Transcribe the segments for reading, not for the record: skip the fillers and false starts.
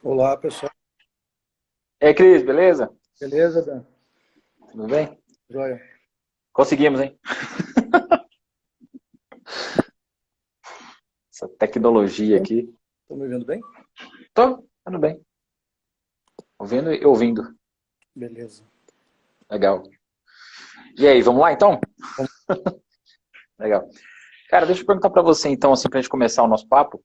Olá, pessoal. E aí, Cris, beleza? Beleza, Dan? Tudo bem? Joia. Conseguimos, hein? Essa tecnologia Estão aqui. me ouvindo bem? Tô, tudo bem. Ouvindo e ouvindo. Beleza. Legal. E aí, vamos lá então? Vamos- Legal. Cara, deixa eu perguntar pra você então, assim, pra gente começar o nosso papo.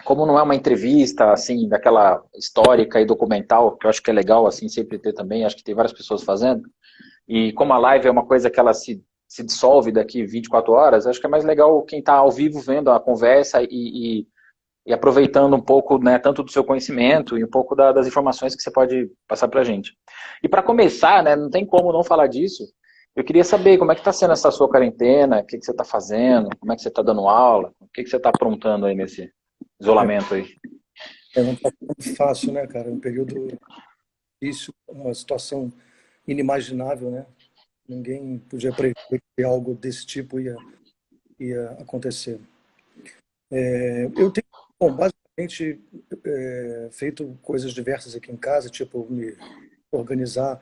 Como não é uma entrevista, assim, daquela histórica e documental, que eu acho que é legal, assim, sempre ter também, acho que tem várias pessoas fazendo, e como a live é uma coisa que ela se dissolve daqui 24 horas, acho que é mais legal quem tá ao vivo vendo a conversa e aproveitando um pouco, né, tanto do seu conhecimento e um pouco das informações que você pode passar para a gente. E para começar, né, não tem como não falar disso. Eu queria saber como é que está sendo essa sua quarentena, o que, que você está fazendo, como é que você está dando aula, o que, que você está aprontando aí nesse É, isolamento aí. não está sendo fácil, né, cara? Um período difícil, uma situação inimaginável, né? Ninguém podia prever que algo desse tipo ia acontecer. Eu tenho, bom, basicamente, feito coisas diversas aqui em casa, tipo me organizar,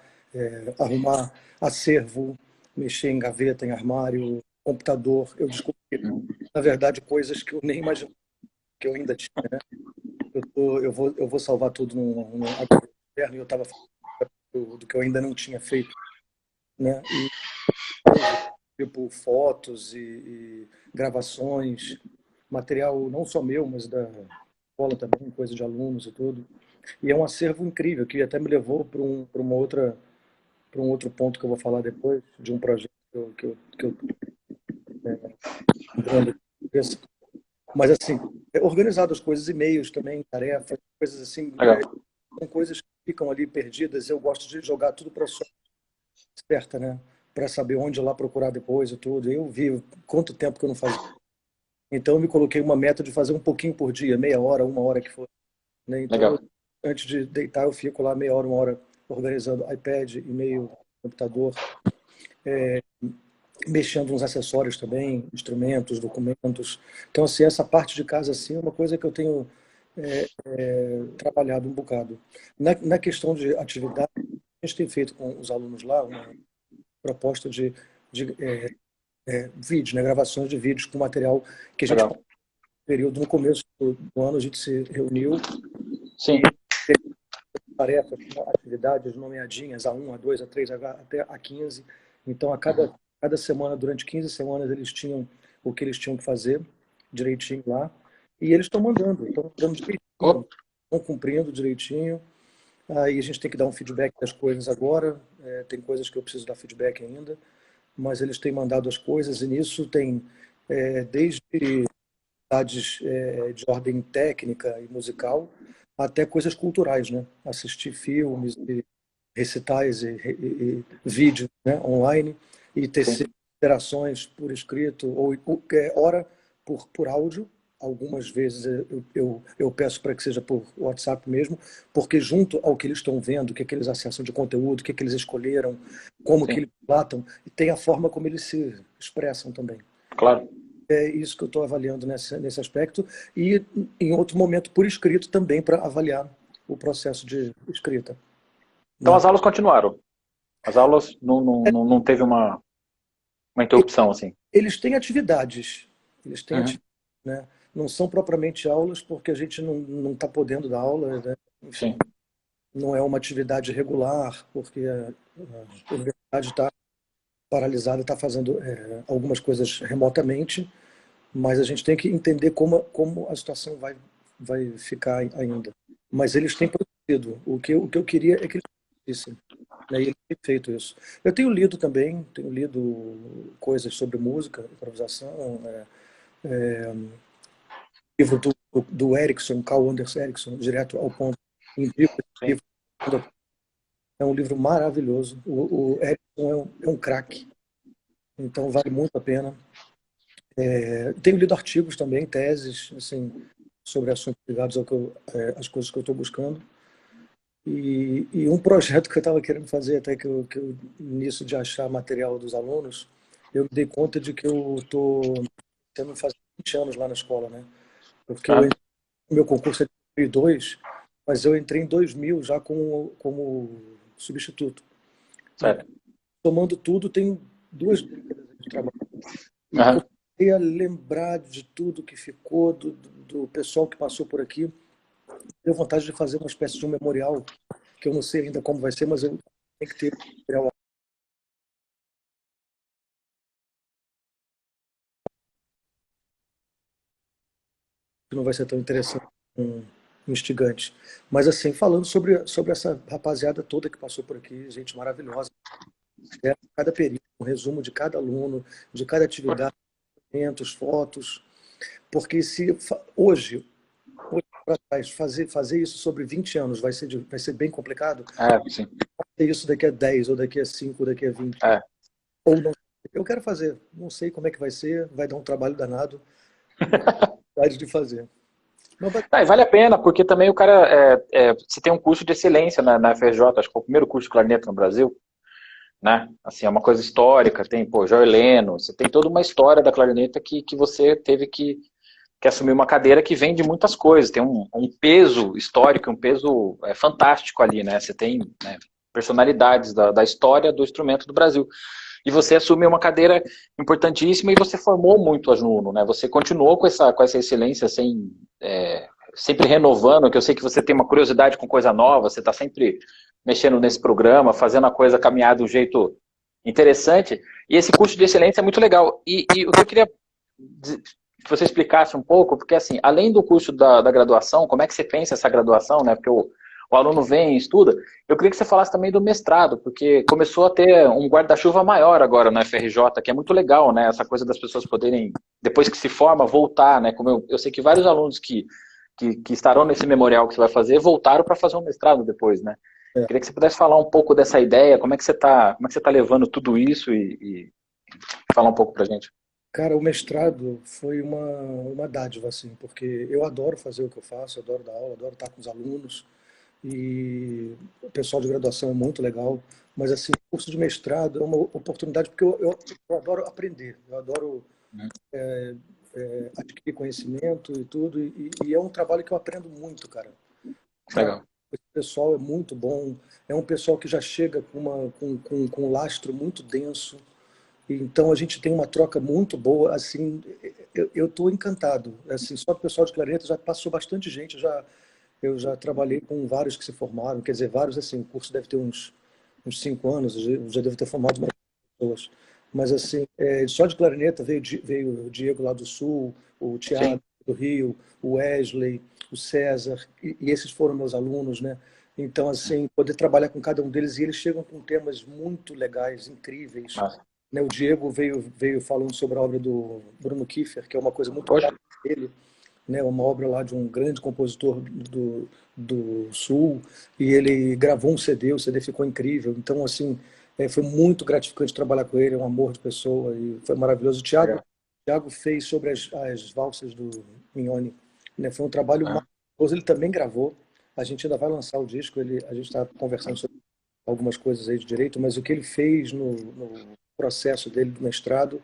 arrumar acervo, mexer em gaveta, em armário, computador. Eu descobri, na verdade, coisas que eu nem imaginava que eu ainda tinha. Eu vou salvar tudo no HD externo e eu estava falando do que eu ainda não tinha feito, né? E coisas, tipo fotos e gravações, material não só meu, mas da escola também, coisa de alunos e tudo. E é um acervo incrível que até me levou para um outro ponto que eu vou falar depois, de um projeto que eu lembrando aqui na cabeça. Mas assim, organizado as coisas, e-mails também, tarefas, coisas assim, Legal. são coisas que ficam ali perdidas. Eu gosto de jogar tudo para a sorte certa, né? Para saber onde ir lá procurar depois e tudo. Eu vi quanto tempo que eu não fazia. Então eu me coloquei uma meta de fazer um pouquinho por dia, meia hora, uma hora que for, né? Então, Legal. antes de deitar, eu fico lá meia hora, uma hora organizando iPad, e-mail, computador, mexendo nos acessórios também, instrumentos, documentos. Então, assim, essa parte de casa assim é uma coisa que eu tenho trabalhado um bocado. Na questão de atividade, a gente tem feito com os alunos lá uma proposta de vídeo, né, gravações de vídeos com material que a gente Legal. passou no período, no começo do ano, a gente se reuniu Sim. e fez tarefas, atividades nomeadinhas, A1, A2, A3, até A15. Então, cada semana, durante 15 semanas, eles tinham o que eles tinham que fazer direitinho lá. E eles estão mandando direitinho, Oh, estão cumprindo direitinho. Aí a gente tem que dar um feedback das coisas agora. Tem coisas que eu preciso dar feedback ainda, mas eles têm mandado as coisas e nisso tem desde atividades de ordem técnica e musical até coisas culturais, né? Assistir filmes, e recitais e vídeos, né? Online e sim. tecer interações por escrito ou ora por áudio. Algumas vezes eu peço para que seja por WhatsApp mesmo, porque junto ao que eles estão vendo, o que, é que eles acessam de conteúdo, o que, é que eles escolheram, como que Sim. eles relatam, tem a forma como eles se expressam também. Claro. É isso que eu estou avaliando nesse aspecto e em outro momento por escrito também para avaliar o processo de escrita, Então né? as aulas continuaram. As aulas não teve uma interrupção, assim. Eles têm atividades, eles têm Uhum. atividades, né? Não são propriamente aulas porque a gente não está podendo dar aula, né? Sim. Enfim, não é uma atividade regular porque a universidade está paralisada, está fazendo algumas coisas remotamente, mas a gente tem que entender como a situação vai ficar ainda. Mas eles têm Sim. produzido. O que eu queria é que eles produzissem, né? E eles têm feito isso. Eu tenho lido também, tenho lido coisas sobre música, improvisação, livro do Erickson, Carl Anders Erickson, direto ao ponto. Indico esse Sim. livro. É um livro maravilhoso. O Erickson é um craque, então vale muito a pena. Tenho lido artigos também, teses, assim, sobre assuntos ligados às coisas que eu estou buscando. E um projeto que eu estava querendo fazer, até que eu, nisso de achar material dos alunos, eu me dei conta de que eu estou tendo faz 20 anos lá na escola, né? Porque Aham. o meu concurso é de 2002 mas eu entrei em 2000 já como substituto. E Certo. tomando tudo, tem 2 décadas de trabalho. E Aham. comecei a lembrar de tudo que ficou, do pessoal que passou por aqui. Tenho vontade de fazer uma espécie de um memorial, que eu não sei ainda como vai ser, mas eu tenho que ter um memorial que não vai ser tão interessante, um instigante. Mas assim, falando sobre essa rapaziada toda que passou por aqui, gente maravilhosa. Cada período, um resumo de cada aluno, de cada atividade, eventos, fotos. Porque se hoje para trás, fazer isso sobre 20 anos vai ser bem complicado. Sim. Fazer isso daqui a 10, ou daqui a 5, ou daqui a 20. É. Ou não. Eu quero fazer. Não sei como é que vai ser, vai dar um trabalho danado. Vontade de fazer. Mas vai... E vale a pena, porque também o cara, você tem um curso de excelência na FRJ, acho que é o primeiro curso de clarineta no Brasil, né? Assim, é uma coisa histórica, tem, pô, Jorleno, você tem toda uma história da clarineta que você teve que assumir uma cadeira que vem de muitas coisas, tem um peso histórico, um peso fantástico ali, né? Você tem, né, personalidades da história do instrumento do Brasil. E você assumiu uma cadeira importantíssima e você formou muito aluno, né? Você continuou com essa excelência sempre renovando, que eu sei que você tem uma curiosidade com coisa nova, você está sempre mexendo nesse programa, fazendo a coisa caminhar de um jeito interessante. E esse curso de excelência é muito legal. E o que eu queria que você explicasse um pouco, porque assim, além do curso da graduação, como é que você pensa essa graduação, né? Porque o aluno vem e estuda. Eu queria que você falasse também do mestrado, porque começou a ter um guarda-chuva maior agora na FRJ, que é muito legal, né? Essa coisa das pessoas poderem, depois que se forma, voltar, né? Como eu sei que vários alunos que estarão nesse memorial que você vai fazer voltaram para fazer um mestrado depois, né? É. Queria que você pudesse falar um pouco dessa ideia, como é que você está levando tudo isso e falar um pouco para a gente. Cara, o mestrado foi uma dádiva, assim, porque eu adoro fazer o que eu faço, adoro dar aula, adoro estar com os alunos, e o pessoal de graduação é muito legal, mas assim, o curso de mestrado é uma oportunidade, porque eu adoro aprender, eu adoro adquirir conhecimento e tudo, e é um trabalho que eu aprendo muito, cara. Legal. Esse pessoal é muito bom, é um pessoal que já chega com um lastro muito denso, então a gente tem uma troca muito boa, assim, eu estou encantado, assim, só o pessoal de Clareta já passou bastante gente, eu já trabalhei com vários que se formaram, quer dizer, vários, assim, o curso deve ter uns 5 anos, eu já devo ter formado mais pessoas, mas assim, só de clarineta veio o Diego lá do Sul, o Sim. Thiago do Rio, o Wesley, o César, e esses foram meus alunos, né? Então, assim, poder trabalhar com cada um deles, e eles chegam com temas muito legais, incríveis, Nossa. né? O Diego veio falando sobre a obra do Bruno Kiefer, que é uma coisa muito Poxa. cara dele, né? Uma obra lá de um grande compositor do Sul, e ele gravou um CD, o CD ficou incrível. Então, assim, foi muito gratificante trabalhar com ele, é um amor de pessoa, e foi maravilhoso. O Thiago fez sobre as valsas do Mignone, né? Foi um trabalho maravilhoso, ele também gravou. A gente ainda vai lançar o disco, a gente está conversando sobre algumas coisas aí de direito, mas o que ele fez no processo dele do mestrado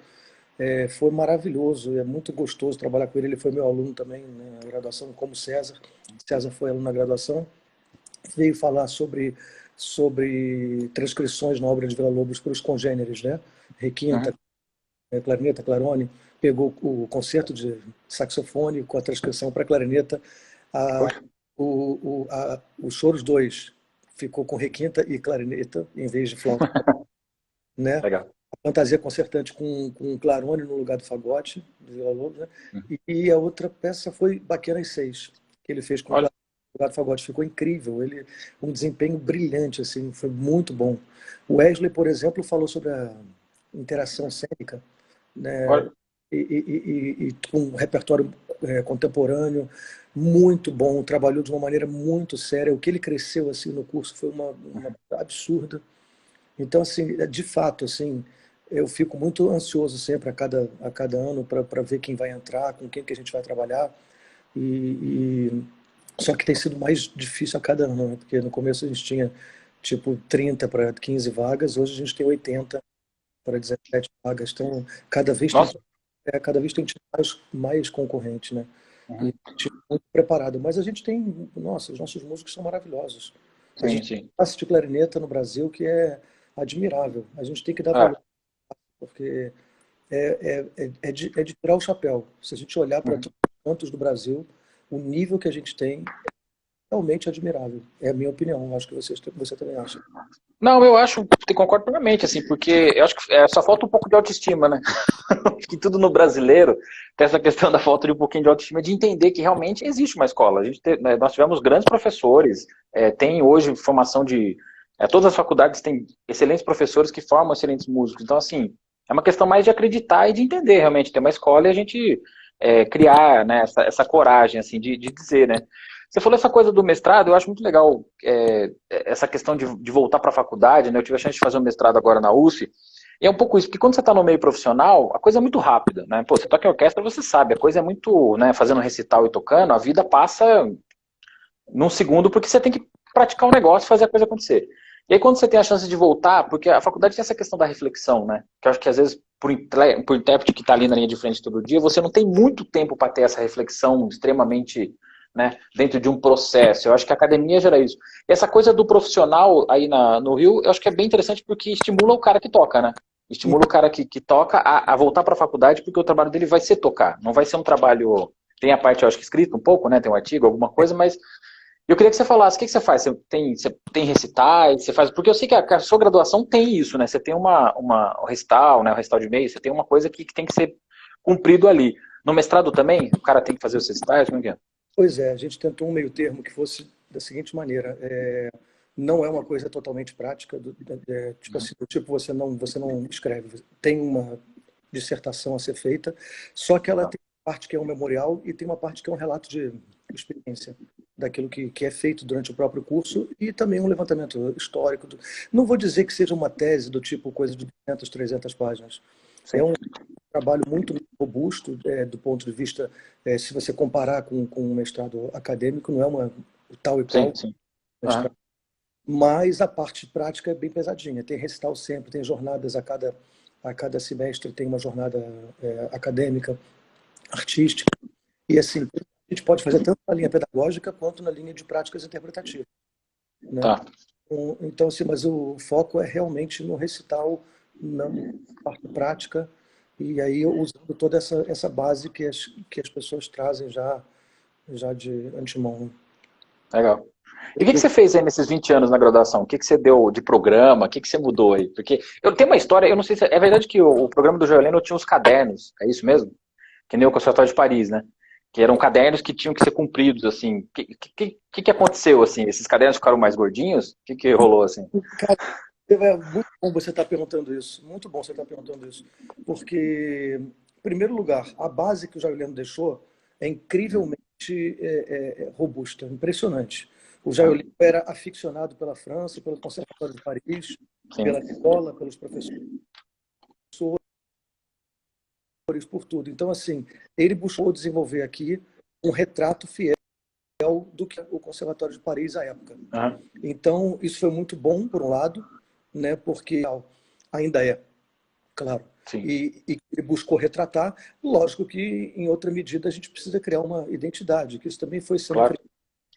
foi maravilhoso, é muito gostoso trabalhar com ele. Ele foi meu aluno também, né, na graduação, como César. César foi aluno na graduação, veio falar sobre transcrições na obra de Villa-Lobos para os congêneres, né? Requinta, clarineta, clarone, pegou o concerto de saxofone com a transcrição para clarineta, a, Poxa. os choros dois ficou com requinta e clarineta em vez de flauta, né? Legal. A fantasia concertante com clarone no lugar do fagote, do Villa-Lobos, né? Uhum. E a outra peça foi Baquianas 6, que ele fez com Olha. clarone no lugar do fagote. Ficou incrível, um desempenho brilhante, assim, foi muito bom. O Wesley, por exemplo, falou sobre a interação cênica, né? Olha. E com um repertório contemporâneo muito bom, trabalhou de uma maneira muito séria. O que ele cresceu assim no curso foi uma absurda. Então, assim, de fato, assim, eu fico muito ansioso sempre a cada ano para ver quem vai entrar, com quem que a gente vai trabalhar. E só que tem sido mais difícil a cada ano, né? Porque no começo a gente tinha tipo 30 para 15 vagas, hoje a gente tem 80 para 17 vagas. Então, cada vez tem Nossa. cada vez tem tido mais concorrente, né? E muito preparado. Mas a gente tem, nossa, os nossos músicos são maravilhosos. A Sim, gente tem sim. classe de clarineta no Brasil que é admirável. A gente tem que dar É. valor, porque é de tirar o chapéu. Se a gente olhar para Uhum. todos os cantos do Brasil, o nível que a gente tem é realmente admirável. É a minha opinião. Acho que você também acha. Não, eu acho, te concordo plenamente, assim, porque eu acho que só falta um pouco de autoestima, né? Acho que tudo no brasileiro tem essa questão da falta de um pouquinho de autoestima, de entender que realmente existe uma escola. Né, nós tivemos grandes professores, tem hoje formação de. Todas as faculdades têm excelentes professores que formam excelentes músicos. Então, assim, é uma questão mais de acreditar e de entender realmente. Ter uma escola e a gente criar, né, essa coragem, assim, de dizer, né? Você falou essa coisa do mestrado, eu acho muito legal essa questão de voltar para a faculdade, né? Eu tive a chance de fazer um mestrado agora na USP, e é um pouco isso, porque quando você está no meio profissional, a coisa é muito rápida, né? Pô, você toca em orquestra, você sabe, a coisa é muito, né, fazendo recital e tocando, a vida passa num segundo, porque você tem que praticar o negócio e fazer a coisa acontecer. E aí quando você tem a chance de voltar, porque a faculdade tem essa questão da reflexão, né? Que eu acho que às vezes, por intérprete que está ali na linha de frente todo dia, você não tem muito tempo para ter essa reflexão extremamente, né, dentro de um processo. Eu acho que a academia gera isso. E essa coisa do profissional aí no Rio, eu acho que é bem interessante porque estimula o cara que toca, né? Estimula o cara que toca a voltar para a faculdade, porque o trabalho dele vai ser tocar. Não vai ser um trabalho. Tem a parte, eu acho que escrita um pouco, né? Tem um artigo, alguma coisa, mas eu queria que você falasse, o que você faz? Você tem recitais, você faz. Porque eu sei que a sua graduação tem isso, né? Você tem um recital, né? Um recital de mês, você tem uma coisa que tem que ser cumprido ali. No mestrado também, o cara tem que fazer os recitais, como é que é? Pois é, a gente tentou um meio termo que fosse da seguinte maneira: não é uma coisa totalmente prática, tipo assim, do tipo você não escreve, tem uma dissertação a ser feita, só que ela Tá. tem uma parte que é um memorial e tem uma parte que é um relato de experiência daquilo que é feito durante o próprio curso e também um levantamento histórico. Não vou dizer que seja uma tese do tipo coisa de 200, 300 páginas. É Sim, um trabalho muito robusto do ponto de vista, se você comparar com um mestrado acadêmico, não é uma tal e sim, qual sim. Aham. mestrado, mas a parte prática é bem pesadinha. Tem recital sempre, tem jornadas a cada semestre, tem uma jornada acadêmica, artística, e assim, a gente pode fazer tanto na linha pedagógica quanto na linha de práticas interpretativas, né? Tá. Então, assim, mas o foco é realmente no recital, na parte prática, e aí usando toda essa base que as pessoas trazem já de antemão. Legal. E o que você fez aí nesses 20 anos na graduação? O que você deu de programa? O que você mudou aí? Porque eu tenho uma história, eu não sei se é verdade que o programa do Joeleno tinha os cadernos, é isso mesmo? Que nem o Conservatório de Paris, né? Que eram cadernos que tinham que ser cumpridos, assim. O que aconteceu, assim? Esses cadernos ficaram mais gordinhos? O que rolou, assim? Cara, é muito bom você estar perguntando isso. Muito bom você estar perguntando isso. Porque, em primeiro lugar, a base que o Jair Leno deixou é incrivelmente robusta, impressionante. O Jair Ah, Leno era aficionado pela França, pelo Conservatório de Paris, sim, pela escola, pelos professores, por tudo. Então, assim, ele buscou desenvolver aqui um retrato fiel do que o Conservatório de Paris à época. aham, Então, isso foi muito bom, por um lado, né, porque ainda é, claro, sim, e ele buscou retratar. Lógico que, em outra medida, a gente precisa criar uma identidade, que isso também foi sendo claro. criado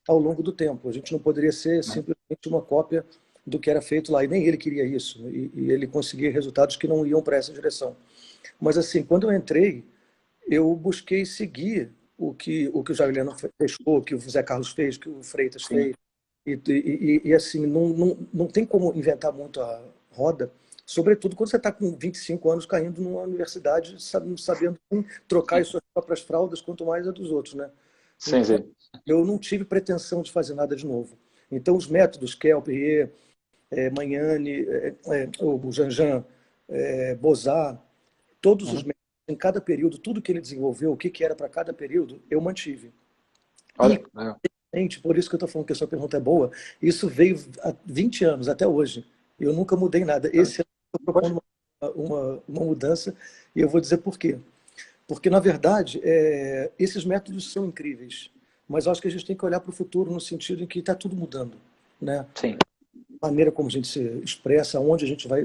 ao longo do tempo. A gente não poderia ser simplesmente uma cópia do que era feito lá, e nem ele queria isso, e ele conseguia resultados que não iam para essa direção. Mas, assim, quando eu entrei, eu busquei seguir o que o Jair Leno fechou, o que o Zé Carlos fez, o que o Freitas Sim, fez. E assim, não tem como inventar muito a roda, sobretudo quando você está com 25 anos caindo numa universidade, sabendo nem trocar as suas próprias fraldas, quanto mais a dos outros, né? sim, Então, sim. eu não tive pretensão de fazer nada de novo. Então, os métodos, Kelpier, Magnani, o Janjan, Bozar, todos os Uhum. métodos, em cada período, tudo que ele desenvolveu, o que era para cada período, eu mantive. E, Olha, legal. gente, por isso que eu estou falando que a sua pergunta é boa, isso veio há 20 anos, até hoje. Eu nunca mudei nada. Esse ano eu estou Poxa, propondo uma mudança e eu vou dizer por quê. Porque, na verdade, esses métodos são incríveis, mas eu acho que a gente tem que olhar para o futuro no sentido em que está tudo mudando, né? sim, A maneira como a gente se expressa, onde a gente vai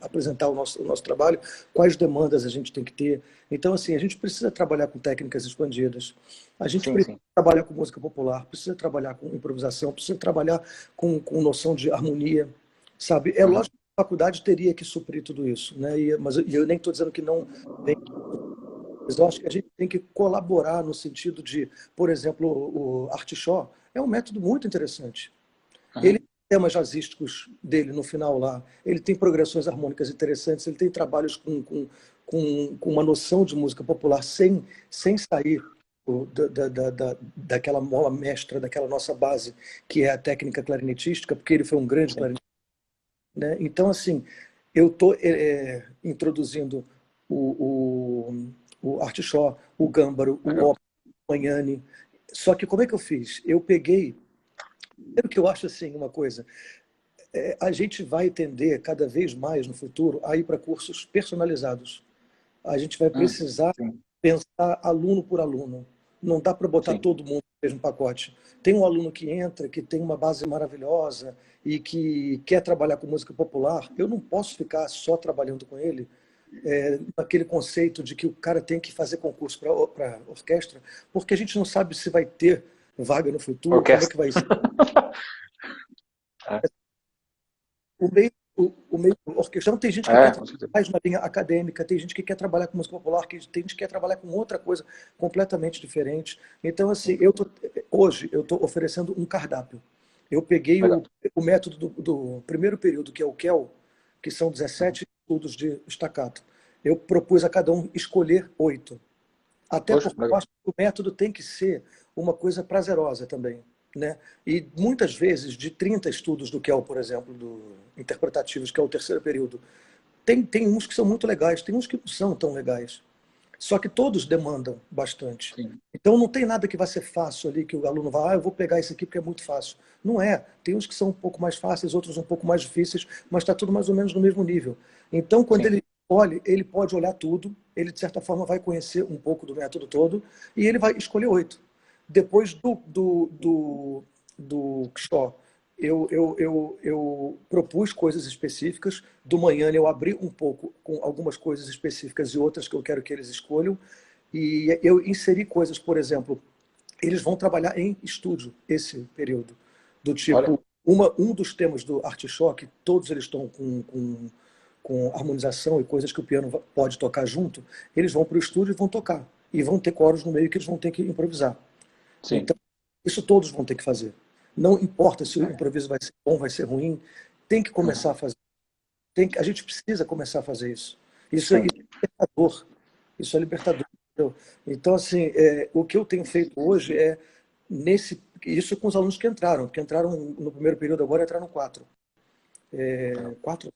apresentar o nosso trabalho, quais demandas a gente tem que ter. Então, assim, a gente precisa trabalhar com técnicas expandidas, a gente Sim, precisa sim. trabalhar com música popular, precisa trabalhar com improvisação, precisa trabalhar com noção de harmonia, sabe? É Uhum. lógico que a faculdade teria que suprir tudo isso, né? Mas eu nem estou dizendo que não tem, mas eu acho que a gente tem que colaborar no sentido de, por exemplo, o Artishaw é um método muito interessante. Ele Uhum. tem temas jazzísticos dele no final lá, ele tem progressões harmônicas interessantes, ele tem trabalhos com uma noção de música popular sem sair daquela mola mestra, daquela nossa base, que é a técnica clarinetística, porque ele foi um grande Sim. clarinetista, né? Então, assim, eu estou introduzindo o Artishaw, o Gâmbaro, Legal. o Magnani. Só que como é que eu fiz? Eu peguei. Primeiro que eu acho assim, uma coisa, a gente vai tender cada vez mais no futuro a ir para cursos personalizados. A gente vai precisar Sim, pensar aluno por aluno. Não dá para botar sim, todo mundo no mesmo pacote. Tem um aluno que entra, que tem uma base maravilhosa e que quer trabalhar com música popular. Eu não posso ficar só trabalhando com ele naquele conceito de que o cara tem que fazer concurso para orquestra, porque a gente não sabe se vai ter vaga no futuro, como é que orquestra. vai ser. É, O meio orquestrão tem gente que quer é, trabalhar com certeza. mais na linha acadêmica, tem gente que quer trabalhar com música popular, tem gente que quer trabalhar com outra coisa completamente diferente. Então, assim, hoje eu estou oferecendo um cardápio. Eu peguei Legal. o método do primeiro período, que é o KEL, que são 17 estudos de staccato. Eu propus a cada um escolher 8. Até Poxa, porque eu legal. acho que o método tem que ser uma coisa prazerosa também, né? E muitas vezes, de 30 estudos do KEL, por exemplo, interpretativos, que é o terceiro período, tem uns que são muito legais, tem uns que não são tão legais. Só que todos demandam bastante. Sim, Então não tem nada que vai ser fácil ali, que o aluno vai, eu vou pegar esse aqui porque é muito fácil. Não é. Tem uns que são um pouco mais fáceis, outros um pouco mais difíceis, mas está tudo mais ou menos no mesmo nível. Então, quando sim. ele olha, ele pode olhar tudo, ele de certa forma vai conhecer um pouco do método todo, e ele vai escolher 8. Depois do Shaw, eu propus coisas específicas. Do Manhã eu abri um pouco com algumas coisas específicas e outras que eu quero que eles escolham. E eu inseri coisas, por exemplo, eles vão trabalhar em estúdio esse período. Do Olha, tipo, um dos temas do Artishock, todos eles estão com harmonização e coisas que o piano pode tocar junto, eles vão para o estúdio e vão tocar. E vão ter coros no meio que eles vão ter que improvisar. sim. Então, isso todos vão ter que fazer. Não importa se o improviso vai ser bom, vai ser ruim, tem que Uhum. começar a fazer. A gente precisa começar a fazer isso. Isso Sim. é libertador. Isso é libertador. Entendeu? Então, assim, o que eu tenho feito hoje é isso com os alunos que entraram no primeiro período agora entraram 4. Legal. 4?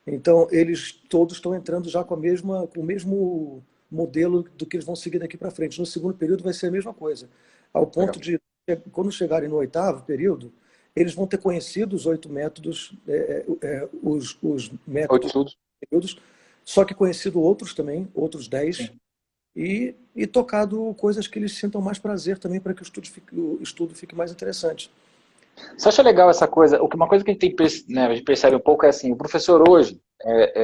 Então, eles todos estão entrando já com com o mesmo modelo do que eles vão seguir daqui para frente. No segundo período vai ser a mesma coisa. Ao ponto Legal. de, quando chegarem no oitavo período, eles vão ter conhecido os 8 métodos, os 8 métodos, estudos? períodos, só que conhecido outros também, outros 10, Sim. e tocado coisas que eles sintam mais prazer também para que o estudo fique mais interessante. Você acha legal essa coisa? Uma coisa que a gente, né, a gente percebe um pouco é assim, o professor hoje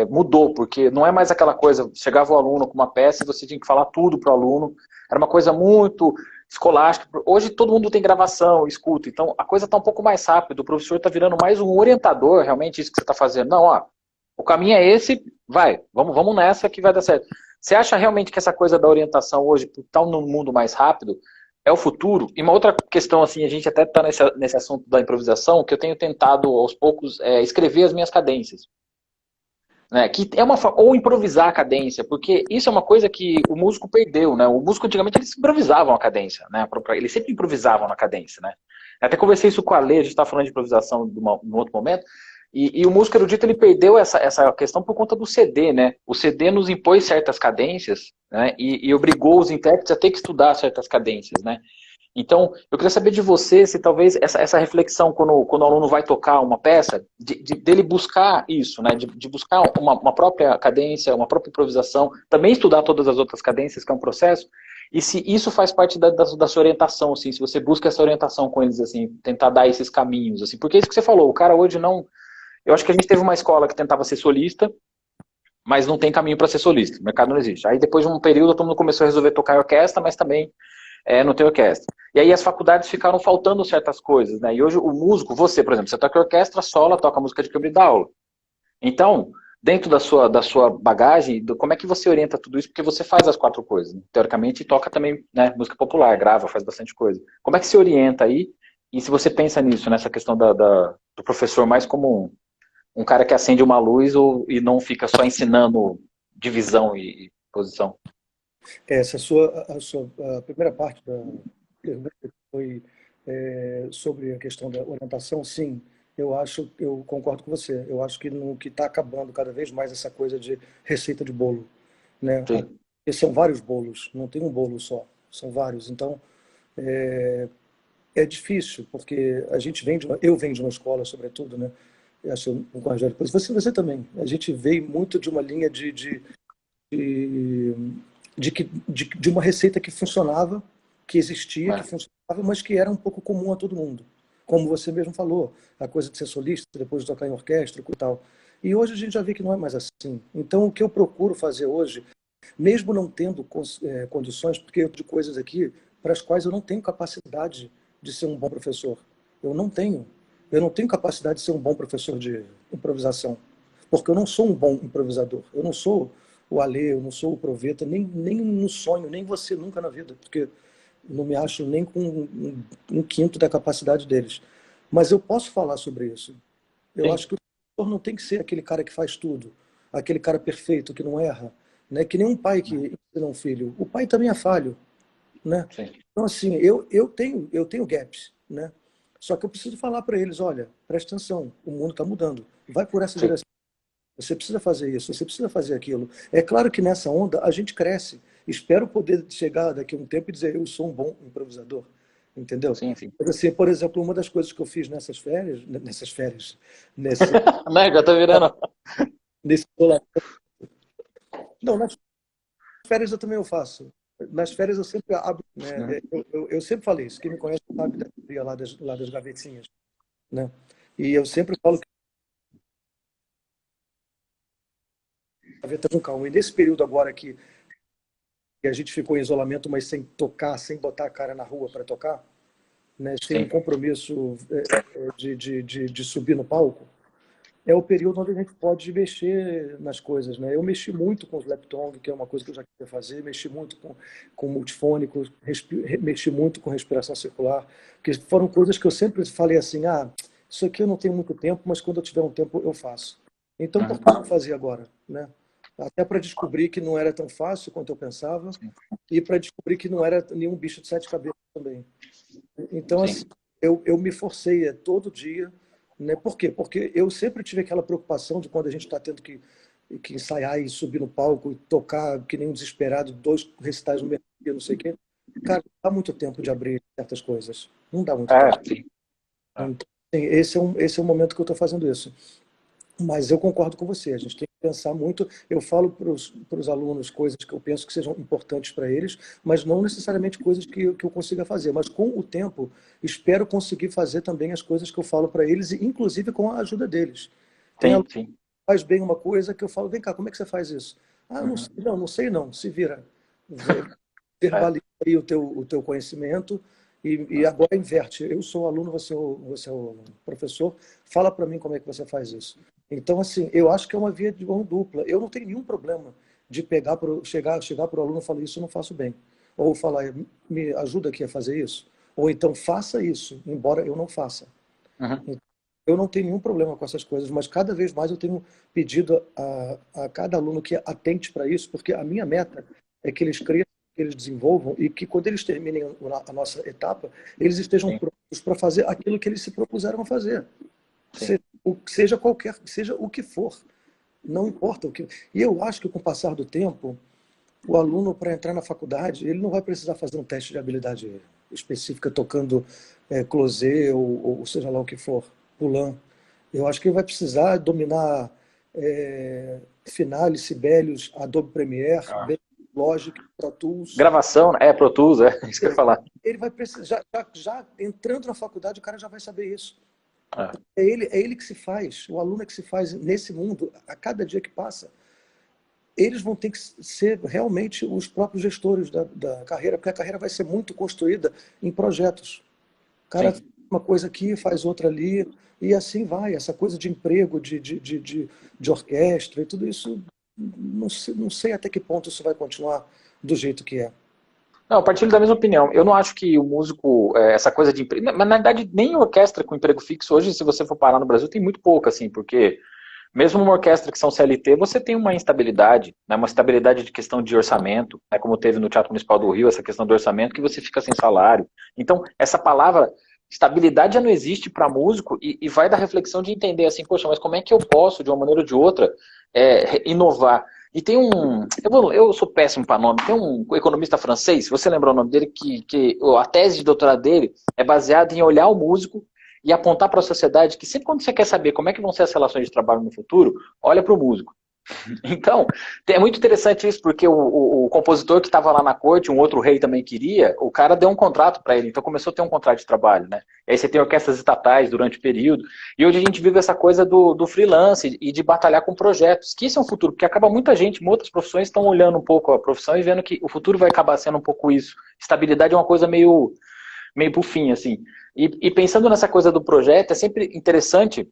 mudou, porque não é mais aquela coisa, chegava o aluno com uma peça e você tinha que falar tudo para o aluno, era uma coisa muito escolástica. Hoje todo mundo tem gravação, escuta, então a coisa está um pouco mais rápida, o professor está virando mais um orientador, realmente isso que você está fazendo. Não, ó, o caminho é esse, vai, vamos nessa que vai dar certo. Você acha realmente que essa coisa da orientação hoje, por estar num mundo mais rápido, é o futuro? E uma outra questão, assim, a gente até está nesse assunto da improvisação, que eu tenho tentado, aos poucos, escrever as minhas cadências. Né? Que é ou improvisar a cadência, porque isso é uma coisa que o músico perdeu, né? O músico antigamente eles improvisavam a cadência, né? Eles sempre improvisavam na cadência, né? Até conversei isso com a Lê, a gente estava falando de improvisação num outro momento, e o músico erudito ele perdeu essa questão por conta do CD, né? O CD nos impôs certas cadências, né? E obrigou os intérpretes a ter que estudar certas cadências, né? Então, eu queria saber de você se talvez essa reflexão, quando o aluno vai tocar uma peça, dele buscar isso, né? De buscar uma própria cadência, uma própria improvisação, também estudar todas as outras cadências, que é um processo, e se isso faz parte da sua orientação, assim, se você busca essa orientação com eles, assim, tentar dar esses caminhos, assim, porque é isso que você falou, o cara hoje não. Eu acho que a gente teve uma escola que tentava ser solista, mas não tem caminho para ser solista, o mercado não existe. Aí depois de um período todo mundo começou a resolver tocar em orquestra, mas também não tem orquestra. E aí as faculdades ficaram faltando certas coisas, né? E hoje o músico, você, por exemplo, você toca em orquestra, sola, toca música de câmara e dá aula. Então, dentro da sua bagagem, como é que você orienta tudo isso? Porque você faz as quatro coisas, né? Teoricamente, e toca também, né, música popular, grava, faz bastante coisa. Como é que você orienta aí? E se você pensa nisso, nessa questão do professor mais como um cara que acende uma luz e não fica só ensinando divisão e posição? Essa a primeira parte da pergunta foi sobre a questão da orientação. Sim, eu concordo com você. Eu acho que no que está acabando cada vez mais essa coisa de receita de bolo, né? Sim. Porque são vários bolos, não tem um bolo só, são vários. Então é difícil, porque eu venho de uma escola, sobretudo, né? Eu acho que eu concordo, depois você também. A gente veio muito de uma linha de, de uma receita que funcionava, que existia, que É. funcionava, mas que era um pouco comum a todo mundo. Como você mesmo falou, a coisa de ser solista, depois de tocar em orquestra e tal. E hoje a gente já vê que não é mais assim. Então, o que eu procuro fazer hoje, mesmo não tendo condições, porque eu de coisas aqui para as quais eu não tenho capacidade de ser um bom professor. Eu não tenho. Eu não tenho capacidade de ser um bom professor de improvisação, porque eu não sou um bom improvisador. Eu não sou o Alê, eu não sou o Proveta, nem no sonho, nem você nunca na vida, porque não me acho nem com um quinto da capacidade deles. Mas eu posso falar sobre isso. Eu acho Sim, que o professor não tem que ser aquele cara que faz tudo, aquele cara perfeito, que não erra, né? Que nem um pai que ensina um filho. O pai também é falho, né? sim. Então, assim, eu tenho gaps, né? Só que eu preciso falar para eles, olha, presta atenção, o mundo está mudando, vai por essa Sim. direção. Você precisa fazer isso, você precisa fazer aquilo. É claro que nessa onda a gente cresce. Espero poder chegar daqui a um tempo e dizer eu sou um bom improvisador, entendeu? Sim, sim. Mas assim, por exemplo, uma das coisas que eu fiz nesse, Né, já tá virando. nesse não, nas férias eu também eu faço. Nas férias eu sempre abro, né? Uhum. Eu sempre falei isso. Quem me conhece sabe da teoria lá das gavetinhas, né? E eu sempre falo que a gaveta com calma. E nesse período agora que a gente ficou em isolamento, mas sem tocar, sem botar a cara na rua para tocar, né, sem um Sim, compromisso de subir no palco, é o período onde a gente pode mexer nas coisas. Né? Eu mexi muito com os Leptong, que é uma coisa que eu já queria fazer, mexi muito com multifônico, mexi muito com respiração circular, que foram coisas que eu sempre falei assim, isso aqui eu não tenho muito tempo, mas quando eu tiver um tempo eu faço. Então, por que uhum. não fazer agora? Né? Até para descobrir que não era tão fácil quanto eu pensava Sim, e para descobrir que não era nenhum bicho de sete cabeças também. Então, assim, sim, eu me forcei todo dia, né? Por quê? Porque eu sempre tive aquela preocupação de quando a gente está tendo que ensaiar e subir no palco e tocar que nem um desesperado, dois recitais no mesmo dia, não sei o quê. Cara, não dá muito tempo de abrir certas coisas. Não dá muito tempo. sim. É. Então, assim, esse é o momento que eu estou fazendo isso. Mas eu concordo com você, a gente tem que pensar muito. Eu falo para os alunos coisas que eu penso que sejam importantes para eles, mas não necessariamente coisas que eu consiga fazer. Mas com o tempo, espero conseguir fazer também as coisas que eu falo para eles, e inclusive com a ajuda deles. Tem aluno Sim, sim. que faz bem uma coisa que eu falo, vem cá, como é que você faz isso? Não Uhum. sei, não sei não, se vira. É. Verbaliza aí o teu conhecimento e agora inverte. Eu sou o aluno, você é o professor, fala para mim como é que você faz isso. Então, assim, eu acho que é uma via de mão dupla. Eu não tenho nenhum problema de chegar para o aluno e falar isso eu não faço bem. Ou falar, me ajuda aqui a fazer isso. Ou então, faça isso, embora eu não faça. Uhum. Eu não tenho nenhum problema com essas coisas, mas cada vez mais eu tenho pedido a cada aluno que atente para isso, porque a minha meta é que eles cresçam, que eles desenvolvam e que quando eles terminem a nossa etapa, eles estejam Sim, prontos para fazer aquilo que eles se propuseram a fazer. sim. Seja o que for, não importa o que. E eu acho que com o passar do tempo, o aluno para entrar na faculdade, ele não vai precisar fazer um teste de habilidade específica tocando closé ou seja lá o que for, pulant. Eu acho que ele vai precisar dominar Finale, Sibelius, Adobe Premiere, Ah. Logic, Pro Tools. Gravação, Pro Tools, isso que eu ia falar. Ele vai precisar, já entrando na faculdade, o cara já vai saber isso. É ele que se faz, o aluno é que se faz nesse mundo, a cada dia que passa. Eles vão ter que ser realmente os próprios gestores da carreira, porque a carreira vai ser muito construída em projetos. O cara faz uma coisa aqui, faz outra ali, e assim vai. Essa coisa de emprego, de orquestra e tudo isso, não sei até que ponto isso vai continuar do jeito que é. Não, eu partilho da mesma opinião. Eu não acho que o músico, essa coisa de emprego. Mas na verdade, nem orquestra com emprego fixo hoje, se você for parar no Brasil, tem muito pouco, assim, porque mesmo uma orquestra que são CLT, você tem uma instabilidade, né, uma estabilidade de questão de orçamento, né, como teve no Teatro Municipal do Rio, essa questão do orçamento, que você fica sem salário. Então, essa palavra estabilidade já não existe para músico e vai da reflexão de entender assim, poxa, mas como é que eu posso, de uma maneira ou de outra, inovar? E tem eu sou péssimo para nome, tem um economista francês, se você lembrar o nome dele, que a tese de doutorado dele é baseada em olhar o músico e apontar para a sociedade que sempre quando você quer saber como é que vão ser as relações de trabalho no futuro, olha para o músico. Então, é muito interessante isso, porque o compositor que estava lá na corte, um outro rei também queria, o cara deu um contrato para ele, então começou a ter um contrato de trabalho, né? E aí você tem orquestras estatais durante o período, e hoje a gente vive essa coisa do freelance e de batalhar com projetos, que isso é um futuro, porque acaba muita gente, outras profissões estão olhando um pouco a profissão e vendo que o futuro vai acabar sendo um pouco isso. Estabilidade é uma coisa meio pro fim, assim. E pensando nessa coisa do projeto, é sempre interessante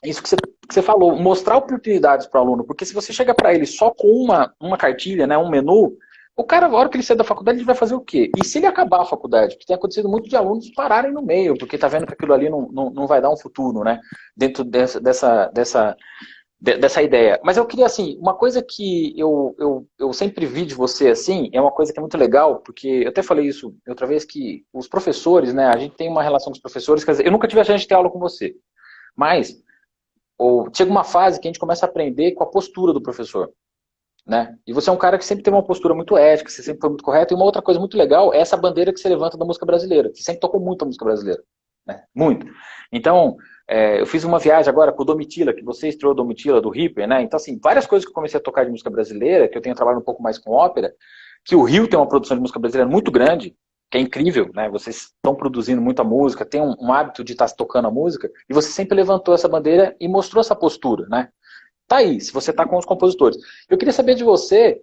isso que você falou, mostrar oportunidades para o aluno, porque se você chega para ele só com uma cartilha, né, um menu, o cara, na hora que ele sair da faculdade, ele vai fazer o quê? E se ele acabar a faculdade? Porque tem acontecido muito de alunos pararem no meio, porque tá vendo que aquilo ali não vai dar um futuro, né, dentro dessa ideia. Mas eu queria, assim, uma coisa que eu sempre vi de você, assim, é uma coisa que é muito legal, porque eu até falei isso outra vez, que os professores, né, a gente tem uma relação com os professores, quer dizer, eu nunca tive a chance de ter aula com você, mas chega uma fase que a gente começa a aprender com a postura do professor, né? E você é um cara que sempre teve uma postura muito ética, você sempre foi muito correto, e uma outra coisa muito legal é essa bandeira que você levanta da música brasileira, você sempre tocou muito a música brasileira, né? Muito. Então, eu fiz uma viagem agora com o Domitila, que você estreou o Domitila do Ripper, né? Então, assim, várias coisas que eu comecei a tocar de música brasileira, que eu tenho trabalhado um pouco mais com ópera, que o Rio tem uma produção de música brasileira muito grande, que é incrível, né? Vocês estão produzindo muita música, tem um hábito de estar tocando a música, e você sempre levantou essa bandeira e mostrou essa postura, né? Tá aí, se você tá com os compositores. Eu queria saber de você,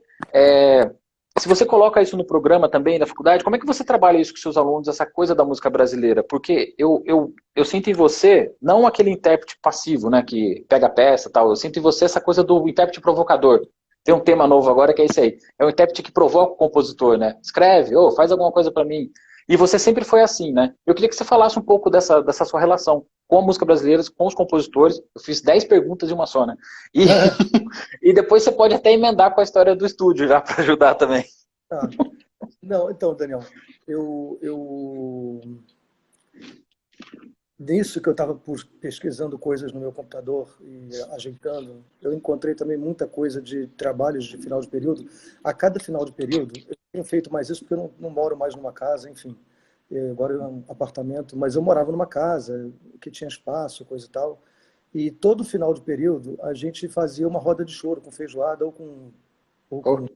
se você coloca isso no programa também da faculdade, como é que você trabalha isso com seus alunos, essa coisa da música brasileira? Porque eu sinto em você, não aquele intérprete passivo, né, que pega a peça e tal, eu sinto em você essa coisa do intérprete provocador. Tem um tema novo agora que é esse aí. É o intérprete que provoca o compositor, né? Escreve, faz alguma coisa para mim. E você sempre foi assim, né? Eu queria que você falasse um pouco dessa sua relação com a música brasileira, com os compositores. Eu fiz 10 perguntas em uma só, né? E, e depois você pode até emendar com a história do estúdio já para ajudar também. Ah, não, então, Daniel, eu nisso que eu estava pesquisando coisas no meu computador e ajeitando, eu encontrei também muita coisa de trabalhos de final de período. A cada final de período, eu tenho feito mais isso porque eu não moro mais numa casa, enfim. Agora é um apartamento, mas eu morava numa casa que tinha espaço, coisa e tal. E todo final de período, a gente fazia uma roda de choro com feijoada ou com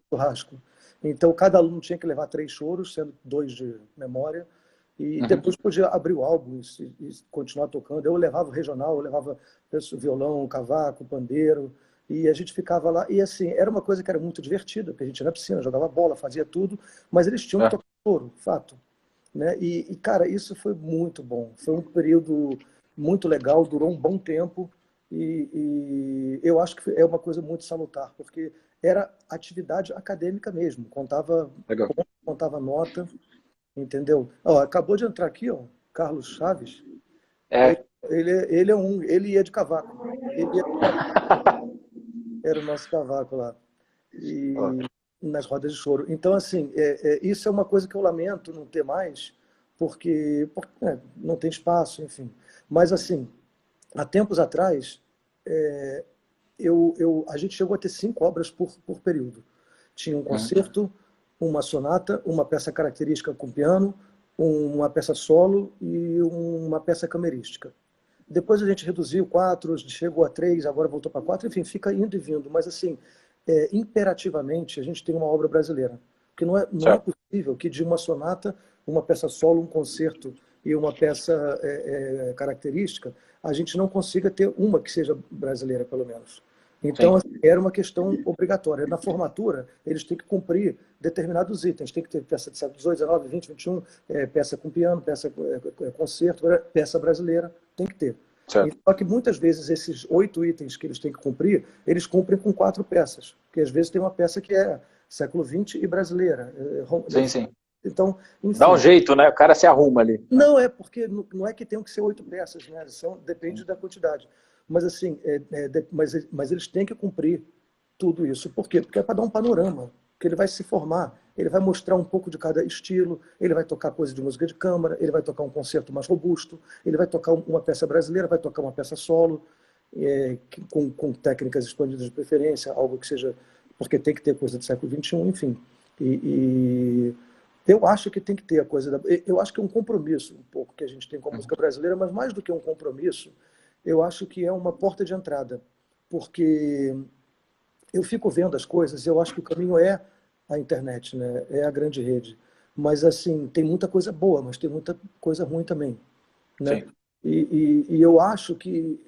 churrasco. Então, cada aluno tinha que levar 3 choros, sendo 2 de memória, e depois podia abrir o álbum e continuar tocando. Eu levava o regional, eu levava violão, cavaco, pandeiro, e a gente ficava lá. E assim, era uma coisa que era muito divertida, porque a gente ia na piscina, jogava bola, fazia tudo, mas eles tinham que tocar choro, fato. Né? Cara, isso foi muito bom. Foi um período muito legal, durou um bom tempo, e eu acho que é uma coisa muito salutar, porque era atividade acadêmica mesmo, contava nota. Entendeu? Ó, acabou de entrar aqui, ó, Carlos Chaves. Ele ia de cavaco. Era o nosso cavaco lá. E nas rodas de choro. Então, assim, isso é uma coisa que eu lamento não ter mais, porque não tem espaço, enfim. Mas, assim, há tempos atrás, a gente chegou a ter 5 obras por período. Tinha um concerto, uma sonata, uma peça característica com piano, uma peça solo e uma peça camerística. Depois a gente reduziu 4, chegou a 3, agora voltou para 4, enfim, fica indo e vindo. Mas, assim, imperativamente, a gente tem uma obra brasileira. Porque não é possível que de uma sonata, uma peça solo, um concerto e uma peça característica, a gente não consiga ter uma que seja brasileira, pelo menos. Então, assim, era uma questão obrigatória. Na formatura, eles têm que cumprir determinados itens. Tem que ter peça de século XVIII, XIX, XX, XXI, peça com piano, peça concerto, peça brasileira, tem que ter. Só que muitas vezes esses 8 itens que eles têm que cumprir, eles cumprem com 4 peças. Porque às vezes tem uma peça que é século XX e brasileira. Sim, sim. Então, enfim, dá um jeito, né? O cara se arruma ali. Não, é porque não é que tenham que ser 8 peças, né? Depende da quantidade. Mas assim, mas eles têm que cumprir tudo isso. Por quê? Porque é para dar um panorama, que ele vai se formar, ele vai mostrar um pouco de cada estilo, ele vai tocar coisa de música de câmara, ele vai tocar um concerto mais robusto, ele vai tocar uma peça brasileira, vai tocar uma peça solo, com técnicas expandidas de preferência, algo que seja... Porque tem que ter coisa do século XXI, enfim. Eu acho que tem que ter a coisa... Eu acho que é um compromisso, um pouco, que a gente tem com a música brasileira, mas mais do que um compromisso, eu acho que é uma porta de entrada, porque eu fico vendo as coisas e eu acho que o caminho é a internet, né? É a grande rede. Mas, assim, tem muita coisa boa, mas tem muita coisa ruim também, né? E eu acho que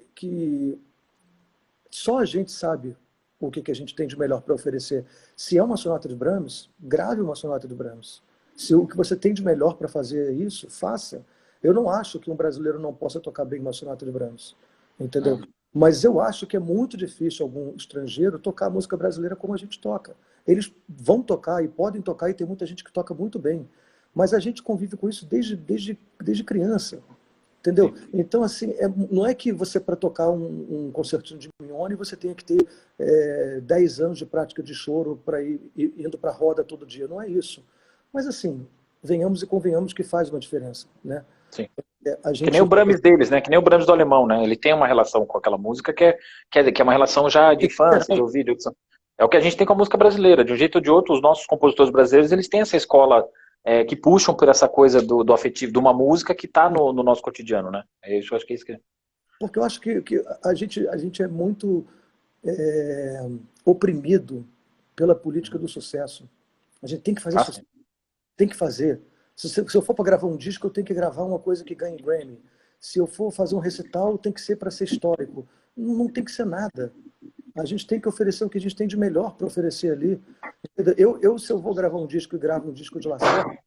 só a gente sabe o que a gente tem de melhor para oferecer. Se é uma sonata de Brahms, grave uma sonata de Brahms. Se o que você tem de melhor para fazer é isso, faça. Eu não acho que um brasileiro não possa tocar bem uma sonata de Brahms, entendeu? Mas eu acho que é muito difícil algum estrangeiro tocar música brasileira como a gente toca. Eles vão tocar e podem tocar, e tem muita gente que toca muito bem. Mas a gente convive com isso desde criança, entendeu? Então, assim, não é que você, para tocar um concertinho de Mignone, você tenha que ter 10 anos de prática de choro para ir indo para a roda todo dia. Não é isso. Mas, assim, venhamos e convenhamos que faz uma diferença, né? Sim. Que nem o Brahms deles, né? Que nem o Brahms do alemão, né? Ele tem uma relação com aquela música que é uma relação já de infância, de ouvido. É o que a gente tem com a música brasileira. De um jeito ou de outro, os nossos compositores brasileiros, eles têm essa escola que puxam por essa coisa do afetivo, de uma música que está no nosso cotidiano, né? Eu acho que é isso que é. Porque eu acho que a gente é muito oprimido pela política do sucesso. A gente tem que fazer sucesso. Tem que fazer. Se eu for para gravar um disco, eu tenho que gravar uma coisa que ganhe Grammy. Se eu for fazer um recital, tem que ser para ser histórico. Não tem que ser nada. A gente tem que oferecer o que a gente tem de melhor para oferecer ali. Se eu vou gravar um disco e gravo um disco de Lacerda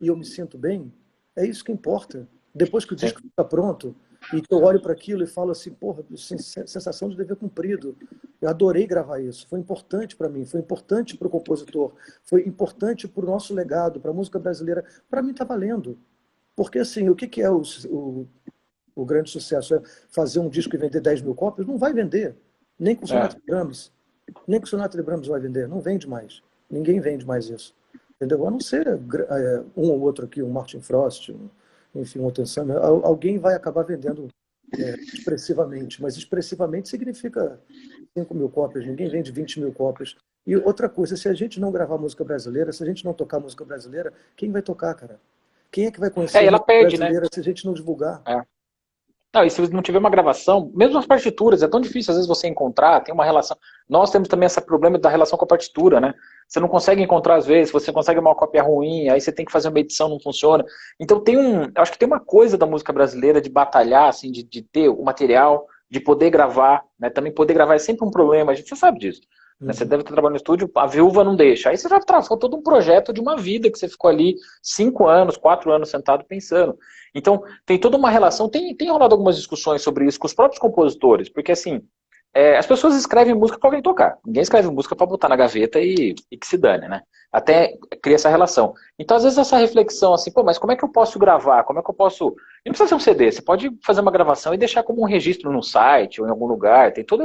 e eu me sinto bem, é isso que importa. Depois que o disco está pronto e que eu olho para aquilo e falo assim, porra, sensação de dever cumprido. Eu adorei gravar isso. Foi importante para mim, foi importante para o compositor, foi importante para o nosso legado, para a música brasileira. Para mim está valendo. Porque assim, o que é o grande sucesso? É fazer um disco e vender 10 mil cópias? Não vai vender. Nem com Sonata de Brahms. Nem com Sonata de Brahms vai vender. Não vende mais. Ninguém vende mais isso. Entendeu? A não ser um ou outro aqui, um Martin Frost, enfim, um Otensano. Alguém vai acabar vendendo expressivamente. Mas expressivamente significa 5 mil cópias. Ninguém vende 20 mil cópias. E outra coisa, se a gente não gravar música brasileira, se a gente não tocar música brasileira, quem vai tocar, cara? Quem é que vai conhecer a música brasileira, né? Se a gente não divulgar? Não, e se não tiver uma gravação, mesmo as partituras, é tão difícil às vezes você encontrar, tem uma relação. Nós temos também esse problema da relação com a partitura, né? Você não consegue encontrar às vezes, você consegue uma cópia ruim, aí você tem que fazer uma edição, não funciona. Então eu acho que tem uma coisa da música brasileira de batalhar, assim, de ter o material, de poder gravar, né? Também poder gravar é sempre um problema, você sabe disso. Né? Você deve estar trabalhando no estúdio, a viúva não deixa. Aí você já traçou todo um projeto de uma vida que você ficou ali 5 anos, 4 anos sentado pensando. Então, tem toda uma relação, tem rolado algumas discussões sobre isso com os próprios compositores, porque assim, as pessoas escrevem música para alguém tocar. Ninguém escreve música para botar na gaveta e que se dane, né? Até cria essa relação. Então, às vezes, essa reflexão assim, pô, mas como é que eu posso gravar? Como é que eu posso... Não precisa ser um CD, você pode fazer uma gravação e deixar como um registro no site ou em algum lugar. Tem todo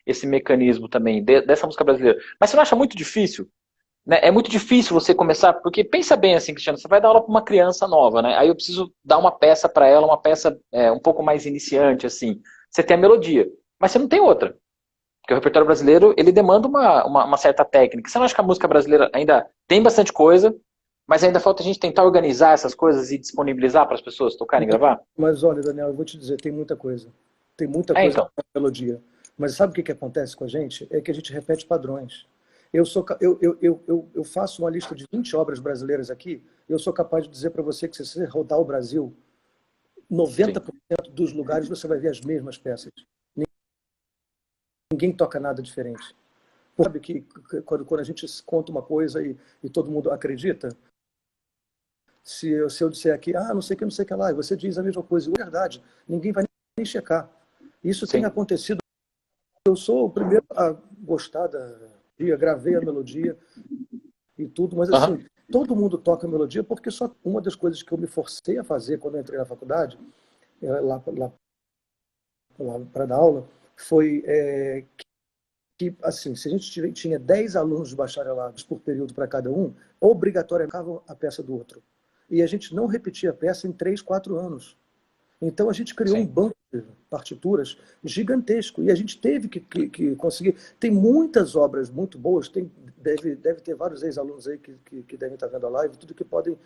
esse mecanismo também dessa música brasileira. Mas você não acha muito difícil? Né? É muito difícil você começar, porque pensa bem assim, Cristiano, você vai dar aula para uma criança nova, né? Aí eu preciso dar uma peça para ela, uma peça um pouco mais iniciante, assim. Você tem a melodia, mas você não tem outra. Porque o repertório brasileiro, ele demanda uma certa técnica. Você não acha que a música brasileira ainda tem bastante coisa, mas ainda falta a gente tentar organizar essas coisas e disponibilizar para as pessoas tocarem e gravar? Mas olha, Daniel, eu vou te dizer, tem muita coisa. Tem muita coisa então. na melodia. Mas sabe o que acontece com a gente? É que a gente repete padrões. Eu faço uma lista de 20 obras brasileiras aqui, eu sou capaz de dizer para você que se você rodar o Brasil, 90% dos lugares você vai ver as mesmas peças. Ninguém toca nada diferente. Sabe que quando a gente conta uma coisa e todo mundo acredita, se eu disser aqui, não sei o que, não sei o que lá, e você diz a mesma coisa, é verdade, ninguém vai nem checar. Isso tem acontecido. Eu sou o primeiro a gostar da melodia, gravei a melodia e tudo, mas assim, todo mundo toca a melodia porque só uma das coisas que eu me forcei a fazer quando eu entrei na faculdade, lá para dar aula, foi que, assim, se a gente tinha 10 alunos de bacharelados por período para cada um, obrigatoriamente a peça do outro. E a gente não repetia a peça em 3, 4 anos. Então a gente criou um banco de partituras gigantesco e a gente teve que conseguir. Tem muitas obras muito boas, deve ter vários ex-alunos aí que devem estar vendo a live, tudo que podem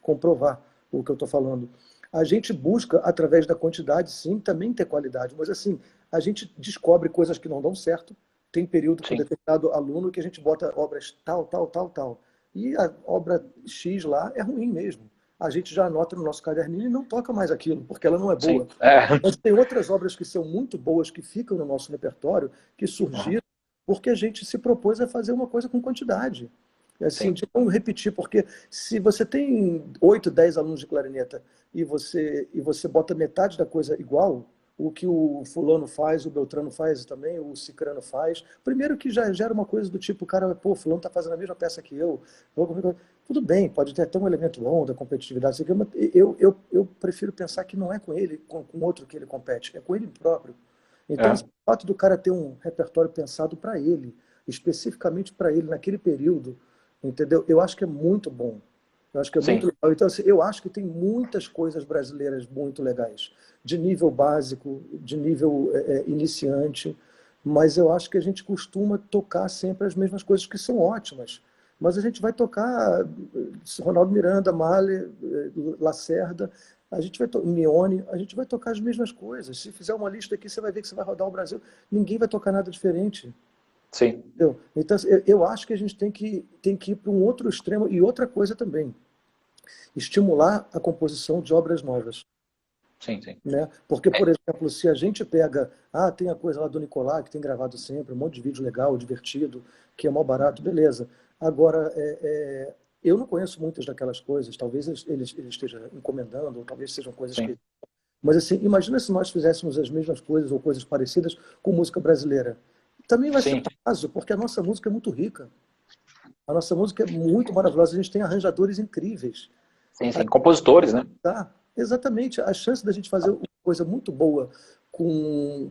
comprovar o que eu estou falando. A gente busca, através da quantidade, sim, também ter qualidade, mas assim, a gente descobre coisas que não dão certo. Tem período com determinado aluno que a gente bota obras tal. E a obra X lá é ruim mesmo. A gente já anota no nosso caderninho e não toca mais aquilo, porque ela não é boa. Mas tem outras obras que são muito boas, que ficam no nosso repertório, que surgiram porque a gente se propôs a fazer uma coisa com quantidade. Assim, de não repetir, porque se você tem 8, 10 alunos de clarineta e você bota metade da coisa igual, o que o fulano faz, o Beltrano faz também, o Cicrano faz. Primeiro que já gera uma coisa do tipo, cara, pô, fulano tá fazendo a mesma peça que eu. Tudo bem, pode ter até um elemento bom da competitividade, mas eu prefiro pensar que não é com ele, com outro que ele compete, é com ele próprio. Então, o fato do cara ter um repertório pensado para ele, especificamente para ele, naquele período, entendeu? Eu acho que é muito bom. Eu acho que é muito legal. Então, assim, eu acho que tem muitas coisas brasileiras muito legais, de nível básico, de nível iniciante, mas eu acho que a gente costuma tocar sempre as mesmas coisas que são ótimas. Mas a gente vai tocar Ronaldo Miranda, Mahler, Lacerda, a gente vai Mione, a gente vai tocar as mesmas coisas. Se fizer uma lista aqui, você vai ver que você vai rodar o Brasil, ninguém vai tocar nada diferente. Sim. Entendeu? Então, eu acho que a gente tem que ir para um outro extremo. E outra coisa também, estimular a composição de obras novas. Sim. Né? Porque, por exemplo, se a gente pega... tem a coisa lá do Nicolai, que tem gravado sempre, um monte de vídeo legal, divertido, que é mal barato, beleza. Agora, eu não conheço muitas daquelas coisas, talvez ele esteja encomendando, ou talvez sejam coisas que... Mas, assim, imagina se nós fizéssemos as mesmas coisas ou coisas parecidas com música brasileira. Também vai ser um caso, porque a nossa música é muito rica. A nossa música é muito maravilhosa, a gente tem arranjadores incríveis. Sim, compositores, né? Exatamente. A chance da gente fazer uma coisa muito boa com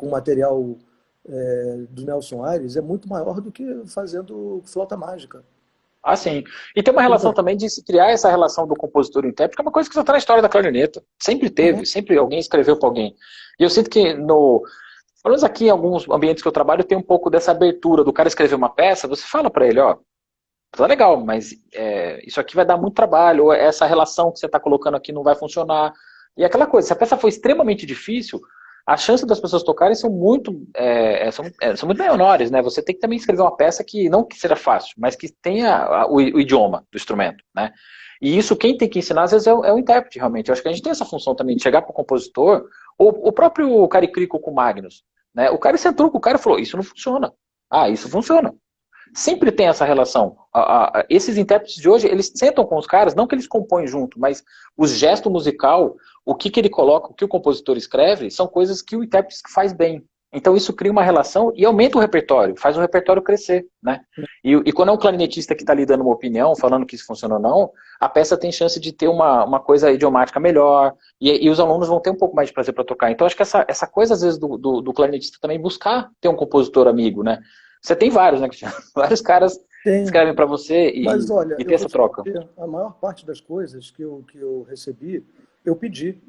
material do Nelson Aires é muito maior do que fazendo flauta mágica. Sim. E tem uma relação também de se criar essa relação do compositor e intérprete, que é uma coisa que só está na história da clarineta. Sempre teve, sempre alguém escreveu para alguém. E eu sinto que pelo menos aqui em alguns ambientes que eu trabalho, tem um pouco dessa abertura do cara escrever uma peça, você fala para ele, tá legal, mas isso aqui vai dar muito trabalho, ou essa relação que você está colocando aqui não vai funcionar. E aquela coisa, se a peça for extremamente difícil, as chances das pessoas tocarem são muito menores, né? Você tem que também escrever uma peça que não que seja fácil, mas que tenha o idioma do instrumento, né? E isso quem tem que ensinar, às vezes, é o intérprete, realmente. Eu acho que a gente tem essa função também de chegar para o compositor, ou o próprio Caricrico com o Magnus, né? O cara sentou com o cara e falou, isso não funciona. Isso funciona. Sempre tem essa relação. Esses intérpretes de hoje, eles sentam com os caras, não que eles compõem junto, mas o gesto musical, o que ele coloca, o que o compositor escreve, são coisas que o intérprete faz bem. Então isso cria uma relação e aumenta o repertório, faz o repertório crescer, né? E quando é um clarinetista que está lhe dando uma opinião, falando que isso funciona ou não, a peça tem chance de ter uma coisa idiomática melhor, e os alunos vão ter um pouco mais de prazer para tocar. Então acho que essa coisa, às vezes, do clarinetista também buscar ter um compositor amigo, né? Você tem vários, né, Cristiano? Vários caras escrevem para você Mas, olha, e tem essa troca. A maior parte das coisas que eu recebi, eu pedi.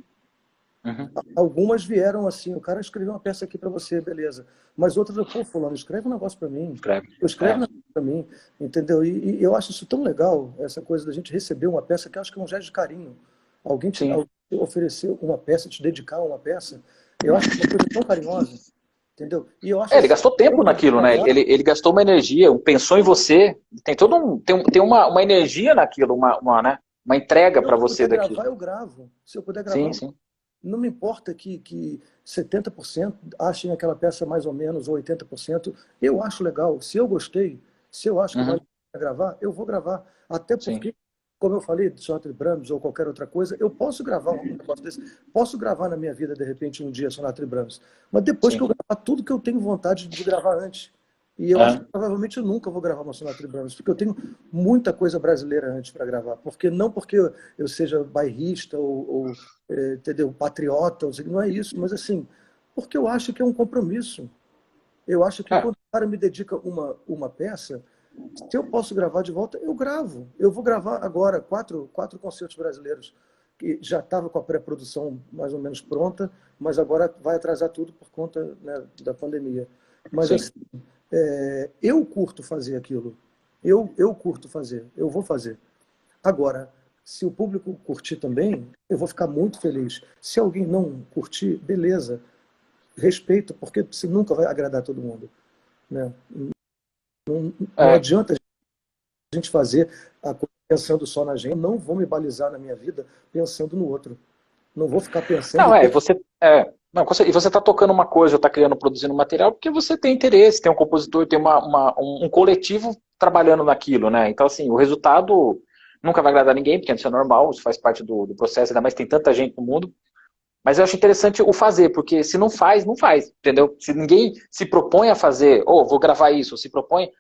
Algumas vieram assim, o cara escreveu uma peça aqui para você, beleza. Mas outras, fulano, escreve um negócio para mim. Escreve um negócio para mim, entendeu? E eu acho isso tão legal, essa coisa da gente receber uma peça, que eu acho que é um gesto de carinho. Alguém te ofereceu uma peça, te dedicar a uma peça, eu acho que é uma coisa tão carinhosa. Entendeu? E eu acho ele gastou tempo naquilo, né? Ele gastou uma energia, pensou em você, tem todo tem uma energia naquilo, né? uma entrega Se para eu você puder daquilo. gravar, eu gravo. Se eu puder Sim, gravar, sim. não me importa que 70% achem aquela peça mais ou menos, ou 80%. Eu acho legal. Se eu gostei, se eu acho que vale Uhum, a pena gravar, eu vou gravar. Até sim, porque, como eu falei, de Sonata de Brahms ou qualquer outra coisa, eu posso gravar um negócio desse. Posso gravar na minha vida, de repente, um dia Sonata de Brahms. Mas depois que eu sim. gravar tudo que eu tenho vontade de gravar antes. E eu acho que Aham. provavelmente eu nunca vou gravar uma Sonata de Brahms, porque eu tenho muita coisa brasileira antes para gravar. Porque não porque eu seja bairrista ou entendeu, patriota, não é isso, mas assim, porque eu acho que é um compromisso. Eu acho que É. quando o cara me dedica uma peça, se eu posso gravar de volta, eu gravo. Eu vou gravar agora quatro concertos brasileiros, que já estava com a pré-produção mais ou menos pronta, mas agora vai atrasar tudo por conta, né, da pandemia. Mas assim, Sim. eu curto fazer aquilo. Eu curto fazer. Eu vou fazer. Agora, se o público curtir também, eu vou ficar muito feliz. Se alguém não curtir, beleza, respeito, porque você nunca vai agradar todo mundo, né? Não É. adianta a gente fazer a coisa pensando só na gente. Eu não vou me balizar na minha vida pensando no outro. Não vou ficar pensando Não, o que. você. Não, e você está tocando uma coisa, está criando, produzindo material, porque você tem interesse, tem um compositor, tem um coletivo trabalhando naquilo, né? Então, assim, o resultado nunca vai agradar ninguém, porque isso é normal, isso faz parte do processo, ainda mais tem tanta gente no mundo. Mas eu acho interessante o fazer, porque se não faz, não faz, entendeu? Se ninguém se propõe a fazer, ou vou gravar isso, ou se propõe,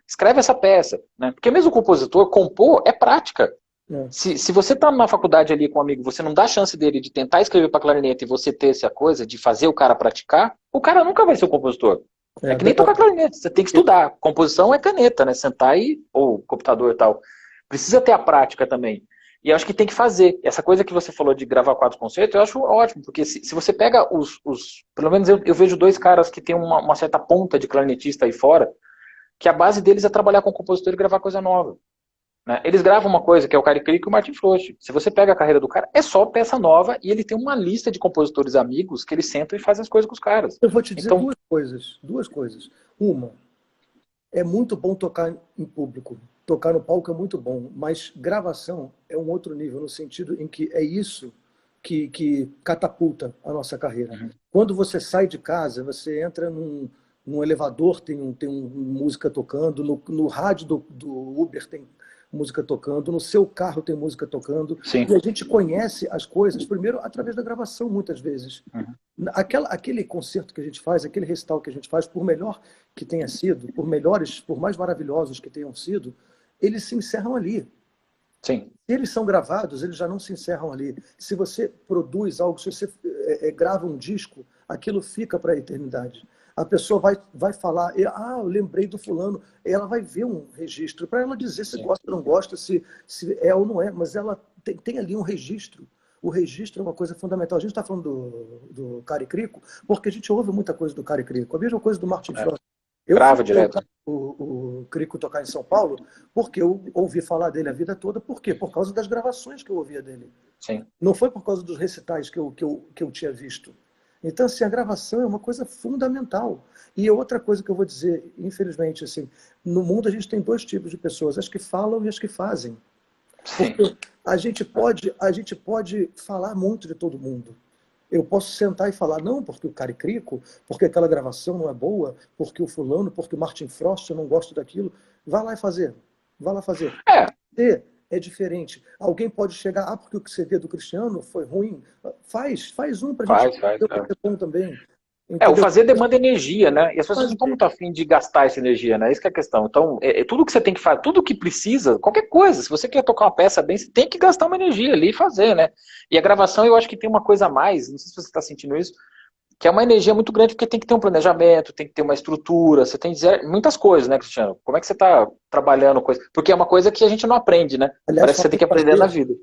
escreve essa peça, né? Porque mesmo o compositor, compor é prática. Né? Se você está na faculdade ali com um amigo, você não dá chance dele de tentar escrever para clarinete e você ter essa coisa de fazer o cara praticar, o cara nunca vai ser um compositor. É que nem tocar clarinete, você tem que estudar. Composição é caneta, né? Sentar ou computador e tal. Precisa ter a prática também. E eu acho que tem que fazer. Essa coisa que você falou de gravar quatro concertos, eu acho ótimo, porque se você pega pelo menos eu vejo dois caras que têm uma certa ponta de clarinetista aí fora, que a base deles é trabalhar com compositor e gravar coisa nova. Né? Eles gravam uma coisa que é o Cari Crico e o Martin Frost. Se você pega a carreira do cara, é só peça nova e ele tem uma lista de compositores amigos que eles sentam e fazem as coisas com os caras. Eu vou te dizer Então, duas coisas. Duas coisas. Uma, é muito bom tocar em público. Tocar no palco é muito bom, mas gravação é um outro nível, no sentido em que é isso que catapulta a nossa carreira. uhum, Quando você sai de casa, você entra num elevador, tem música tocando, no rádio do Uber tem música tocando, no seu carro tem música tocando, sim. e a gente conhece as coisas, primeiro, através da gravação, muitas vezes. Uhum, Aquele concerto que a gente faz, aquele recital que a gente faz, por melhor que tenha sido, por melhores, por mais maravilhosos que tenham sido, eles se encerram ali. sim. Se eles são gravados, eles já não se encerram ali. Se você produz algo, se você grava um disco, aquilo fica para a eternidade. A pessoa vai falar, eu lembrei do fulano, ela vai ver um registro, para ela dizer se Sim. gosta ou não gosta, se é ou não é, mas ela tem ali um registro. O registro é uma coisa fundamental. A gente está falando do Cari Crico, porque a gente ouve muita coisa do Cari Crico. A mesma coisa do Martin É. Frost. Eu fui Grava ver direto. o Crico tocar em São Paulo porque eu ouvi falar dele a vida toda. Por quê? Por causa das gravações que eu ouvia dele. Sim. Não foi por causa dos recitais que eu tinha visto. Então, assim, a gravação é uma coisa fundamental. E outra coisa que eu vou dizer, infelizmente, assim, no mundo a gente tem dois tipos de pessoas, as que falam e as que fazem. Sim. Porque a gente pode falar muito de todo mundo. Eu posso sentar e falar, não, porque o Cari Crico, porque aquela gravação não é boa, porque o fulano, porque o Martin Frost, eu não gosto daquilo. Vai lá e fazer. Vai lá fazer. É, CD é diferente. Alguém pode chegar, porque o CD do Cristiano foi ruim. Faz um para a gente faz. ver o que é bom também. O Entendeu? fazer demanda energia, né? E as pessoas não estão Fazer. muito afim de gastar essa energia, né? Isso que é a questão. Então, tudo que você tem que fazer, tudo que precisa, qualquer coisa, se você quer tocar uma peça bem, você tem que gastar uma energia ali e fazer, né? E a gravação, eu acho que tem uma coisa a mais, não sei se você está sentindo isso, que é uma energia muito grande, porque tem que ter um planejamento, tem que ter uma estrutura, você tem que dizer muitas coisas, né, Cristiano? Como é que você está trabalhando coisa? Porque é uma coisa que a gente não aprende, né? Aliás, Parece que você falar tem em que aprender na fazer, vida.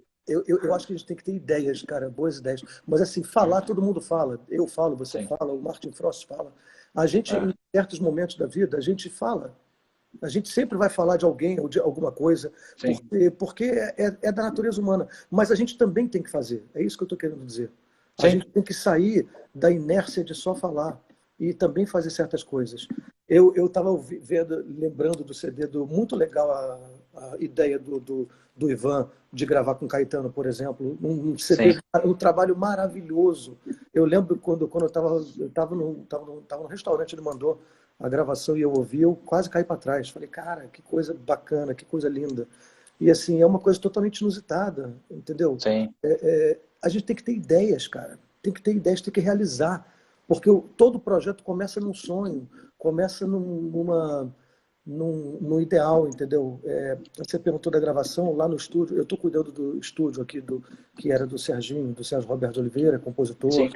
eu acho que a gente tem que ter ideias, cara, boas ideias. Mas assim, falar, todo mundo fala. Eu falo, você Sim. fala, o Martin Frost fala. A gente, É. em certos momentos da vida, a gente fala. A gente sempre vai falar de alguém ou de alguma coisa, Sim. porque é da natureza humana. Mas a gente também tem que fazer. É isso que eu estou querendo dizer. A Sim. gente tem que sair da inércia de só falar e também fazer certas coisas. Eu estava vendo, lembrando do CD muito legal a ideia do Ivan de gravar com Caetano, por exemplo, um CD, Sim. um trabalho maravilhoso. Eu lembro quando eu estava no restaurante, ele mandou a gravação e eu ouvi, eu quase caí para trás. Falei, cara, que coisa bacana, que coisa linda. E assim, é uma coisa totalmente inusitada, entendeu? Sim. A gente tem que ter ideias, cara. Tem que ter ideias, tem que realizar. Porque todo projeto começa num sonho, começa num ideal, entendeu? Você perguntou da gravação lá no estúdio. Eu estou cuidando do estúdio aqui, que era do Serginho, do Sérgio Roberto de Oliveira, compositor, Sim.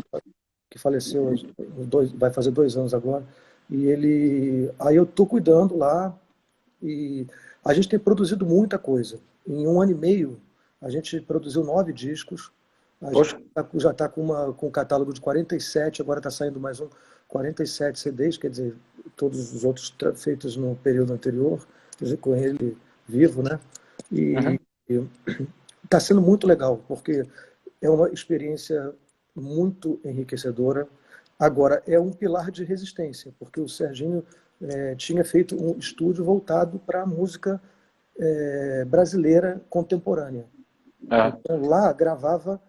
que faleceu vai fazer 2 anos agora. Aí eu estou cuidando lá e a gente tem produzido muita coisa. Em 1 ano e meio, a gente produziu 9 discos. A gente Poxa. já está com um catálogo de 47, agora está saindo mais 47 CDs, quer dizer, todos os outros feitos no período anterior, quer dizer, com ele vivo, né? Uhum. E está sendo muito legal, porque é uma experiência muito enriquecedora. Agora, é um pilar de resistência, porque o Serginho tinha feito um estúdio voltado para a música brasileira contemporânea. É. Então, lá gravava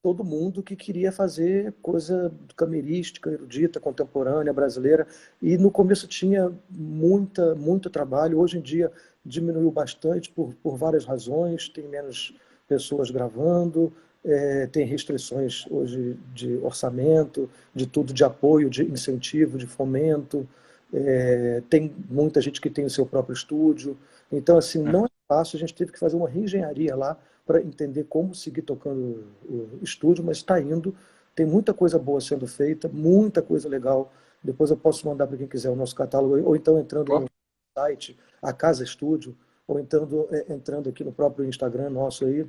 todo mundo que queria fazer coisa camerística, erudita, contemporânea, brasileira. E no começo tinha muito trabalho. Hoje em dia diminuiu bastante por várias razões. Tem menos pessoas gravando, tem restrições hoje de orçamento, de tudo, de apoio, de incentivo, de fomento. Tem muita gente que tem o seu próprio estúdio. Então, assim, não é fácil. A gente teve que fazer uma reengenharia lá para entender como seguir tocando o estúdio, mas está indo. Tem muita coisa boa sendo feita, muita coisa legal. Depois eu posso mandar para quem quiser o nosso catálogo, ou então entrando Pô. no site, a Casa Estúdio, ou entrando aqui no próprio Instagram nosso aí.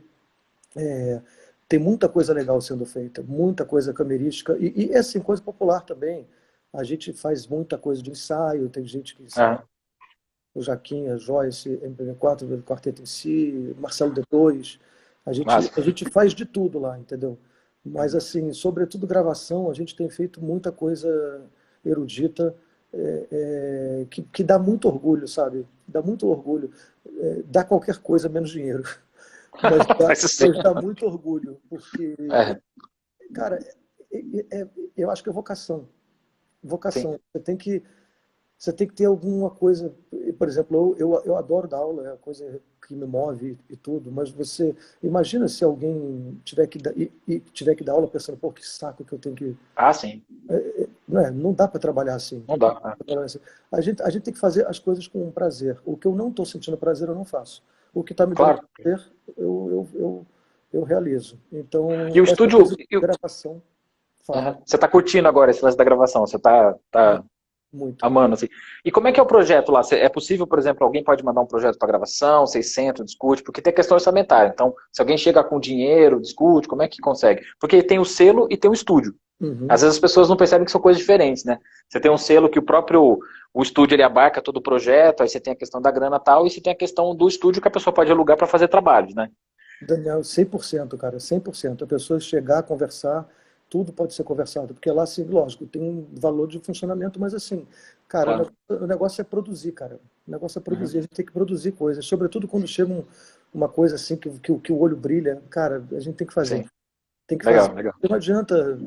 Tem muita coisa legal sendo feita, muita coisa camerística, e assim, coisa popular também. A gente faz muita coisa de ensaio, tem gente que ensaia, É. o Jaquinha, Joyce, MPB4, o Quarteto em Si, Marcelo D2. A Massa. gente faz de tudo lá, entendeu? Mas, assim, sobretudo gravação, a gente tem feito muita coisa erudita que dá muito orgulho, sabe? Dá muito orgulho. Dá qualquer coisa menos dinheiro. Mas assim, Mas dá muito orgulho, porque, é, cara, eu acho que é vocação. sim. Vocação. Você tem que ter alguma coisa. Por exemplo, eu adoro dar aula, é a coisa que me move e tudo, mas você imagina se alguém tiver que dar aula pensando, pô, que saco que eu tenho que. Ah, sim. Não dá para trabalhar assim. Não dá. É. A gente tem que fazer as coisas com prazer. O que eu não estou sentindo prazer, eu não faço. O que está me dando Claro. prazer, eu realizo. E Então, o essa estúdio, coisa de gravação fala aham, você está curtindo agora esse lance da gravação? Você tá muito. amando, assim. E como é que é o projeto lá? É possível, por exemplo, alguém pode mandar um projeto para gravação, vocês sentam, discute, porque tem questão orçamentária. Então, se alguém chega com dinheiro, discute, como é que consegue? Porque tem o selo e tem o estúdio. Uhum. Às vezes as pessoas não percebem que são coisas diferentes, né? Você tem um selo que o estúdio ele abarca todo o projeto, aí você tem a questão da grana e tal, e você tem a questão do estúdio que a pessoa pode alugar para fazer trabalhos, né? Daniel, 100%, cara, 100%. A pessoa chegar, conversar, tudo pode ser conversado, porque lá, assim, lógico, tem um valor de funcionamento, mas assim, cara, Claro. o negócio é produzir, cara. O negócio é Uhum. produzir, a gente tem que produzir coisas, sobretudo quando chega uma coisa assim que o olho brilha, cara, a gente tem que fazer. Sim. Tem que fazer. Legal, legal. Não adianta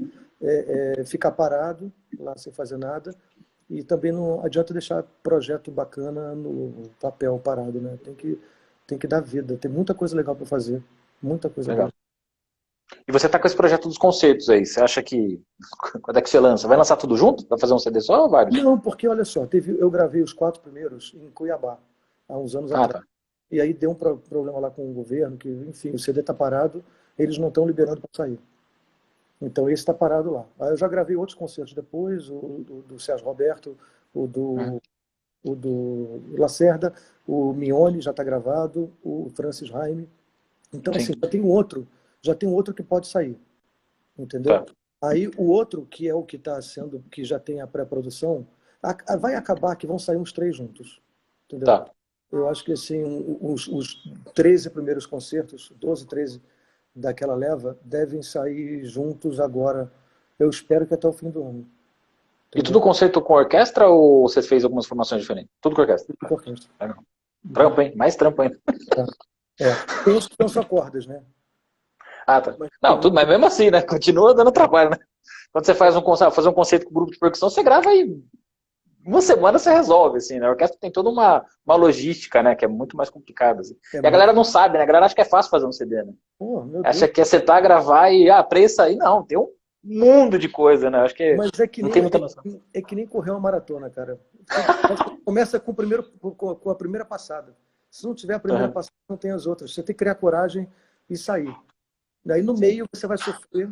ficar parado lá sem fazer nada, e também não adianta deixar projeto bacana no papel parado, né? Tem que dar vida. Tem muita coisa legal para fazer. Muita coisa boa. Legal. E você tá com esse projeto dos concertos aí. Você acha que. Quando é que você lança? Vai lançar tudo junto? Vai fazer um CD só ou vários? Não, porque olha só, eu gravei os 4 primeiros em Cuiabá, há uns anos Ah, atrás. tá. E aí deu um problema lá com o governo, que, enfim, o CD está parado, eles não estão liberando para sair. Então esse está parado lá. Aí eu já gravei outros concertos depois, o do Sérgio Roberto, o Uhum. do, o do Lacerda, o Mione já está gravado, o Francis Raime. Então, assim, Sim. já tem outro que pode sair, entendeu? Tá. Aí o outro, que é o que está sendo, que já tem a pré-produção, vai acabar que vão sair uns 3 juntos, entendeu? Tá. Eu acho que assim, os 13 primeiros concertos, 12, 13 daquela leva, devem sair juntos agora. Eu espero que até o fim do ano. E tudo concerto com orquestra ou você fez algumas formações diferentes? Tudo com orquestra? Tudo com orquestra. Trampo, hein? Mais trampo ainda. Tem uns que são só cordas, né? Ah, tá. Mas Não, tudo, mas mesmo assim, né? Continua dando trabalho, né? Quando você faz fazer um concerto com grupo de percussão, você grava aí. Uma semana você resolve, assim, né? A orquestra tem toda uma logística, né? Que é muito mais complicada. Assim. E a galera não sabe, né? A galera acha que é fácil fazer um CD, né? Acha que é sentar, gravar e, pra isso aí, não. Tem um mundo de coisa, né? Acho que Mas não tem muita noção. é que nem correr uma maratona, cara. Começa com a primeira passada. Se não tiver a primeira passada, não tem as outras. Você tem que criar coragem e sair. Daí no meio você vai sofrer.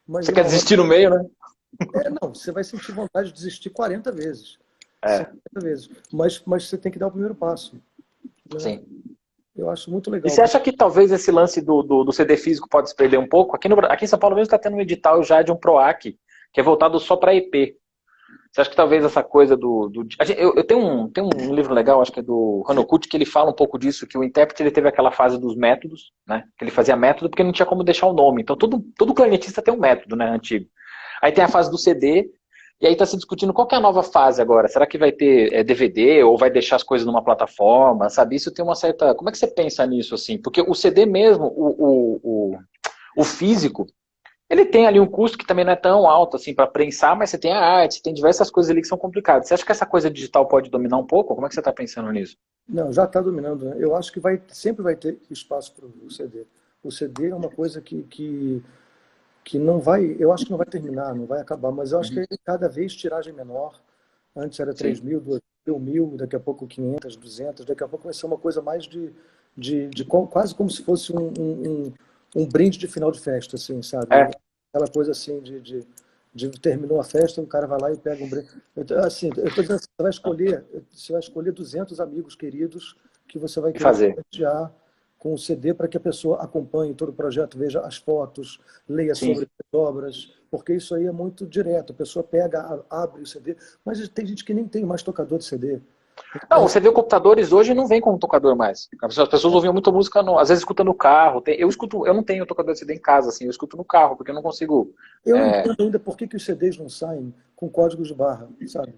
Mas você quer desistir no meio, né? Não, você vai sentir vontade de desistir 40 vezes. 50 vezes. Mas você tem que dar o primeiro passo. Né? Sim. Eu acho muito legal. E você acha que talvez esse lance do CD físico pode se perder um pouco? Aqui em São Paulo mesmo está tendo um edital já de um PROAC, que é voltado só para EP. Você acha que talvez essa coisa eu tenho um livro legal, acho que é do Hanokuchi, que ele fala um pouco disso, que o intérprete ele teve aquela fase dos métodos, né? Que ele fazia método porque não tinha como deixar o nome. Então todo clarinetista tem um método, né, antigo. Aí tem a fase do CD, e aí está se discutindo qual que é a nova fase agora. Será que vai ter DVD ou vai deixar as coisas numa plataforma, sabe? Isso tem uma certa... Como é que você pensa nisso, assim? Porque o CD mesmo, o físico, ele tem ali um custo que também não é tão alto assim para prensar, mas você tem a arte, tem diversas coisas ali que são complicadas. Você acha que essa coisa digital pode dominar um pouco? Como é que você está pensando nisso? Não, já está dominando. Né? Eu acho que sempre vai ter espaço para o CD. O CD é uma coisa que não vai, eu acho que não vai terminar, não vai acabar, mas eu acho que cada vez tiragem menor. Antes era 3 mil, 2 mil, daqui a pouco 500, 200, daqui a pouco vai ser uma coisa mais quase como se fosse um brinde de final de festa, assim, sabe? Aquela coisa assim terminou a festa, o cara vai lá e pega um brinde. Assim, eu estou dizendo, você vai escolher 200 amigos queridos que você vai querer compartilhar com o CD para que a pessoa acompanhe todo o projeto, veja as fotos, leia sobre as obras, porque isso aí é muito direto. A pessoa pega, abre o CD, mas tem gente que nem tem mais tocador de CD. Não, você vê computadores hoje não vem com tocador mais. As pessoas ouviam muita música, às vezes escuta no carro. Eu não tenho tocador de CD em casa, assim, eu escuto no carro, porque eu não consigo... Eu não entendo ainda por que os CDs não saem com código de barra, sabe?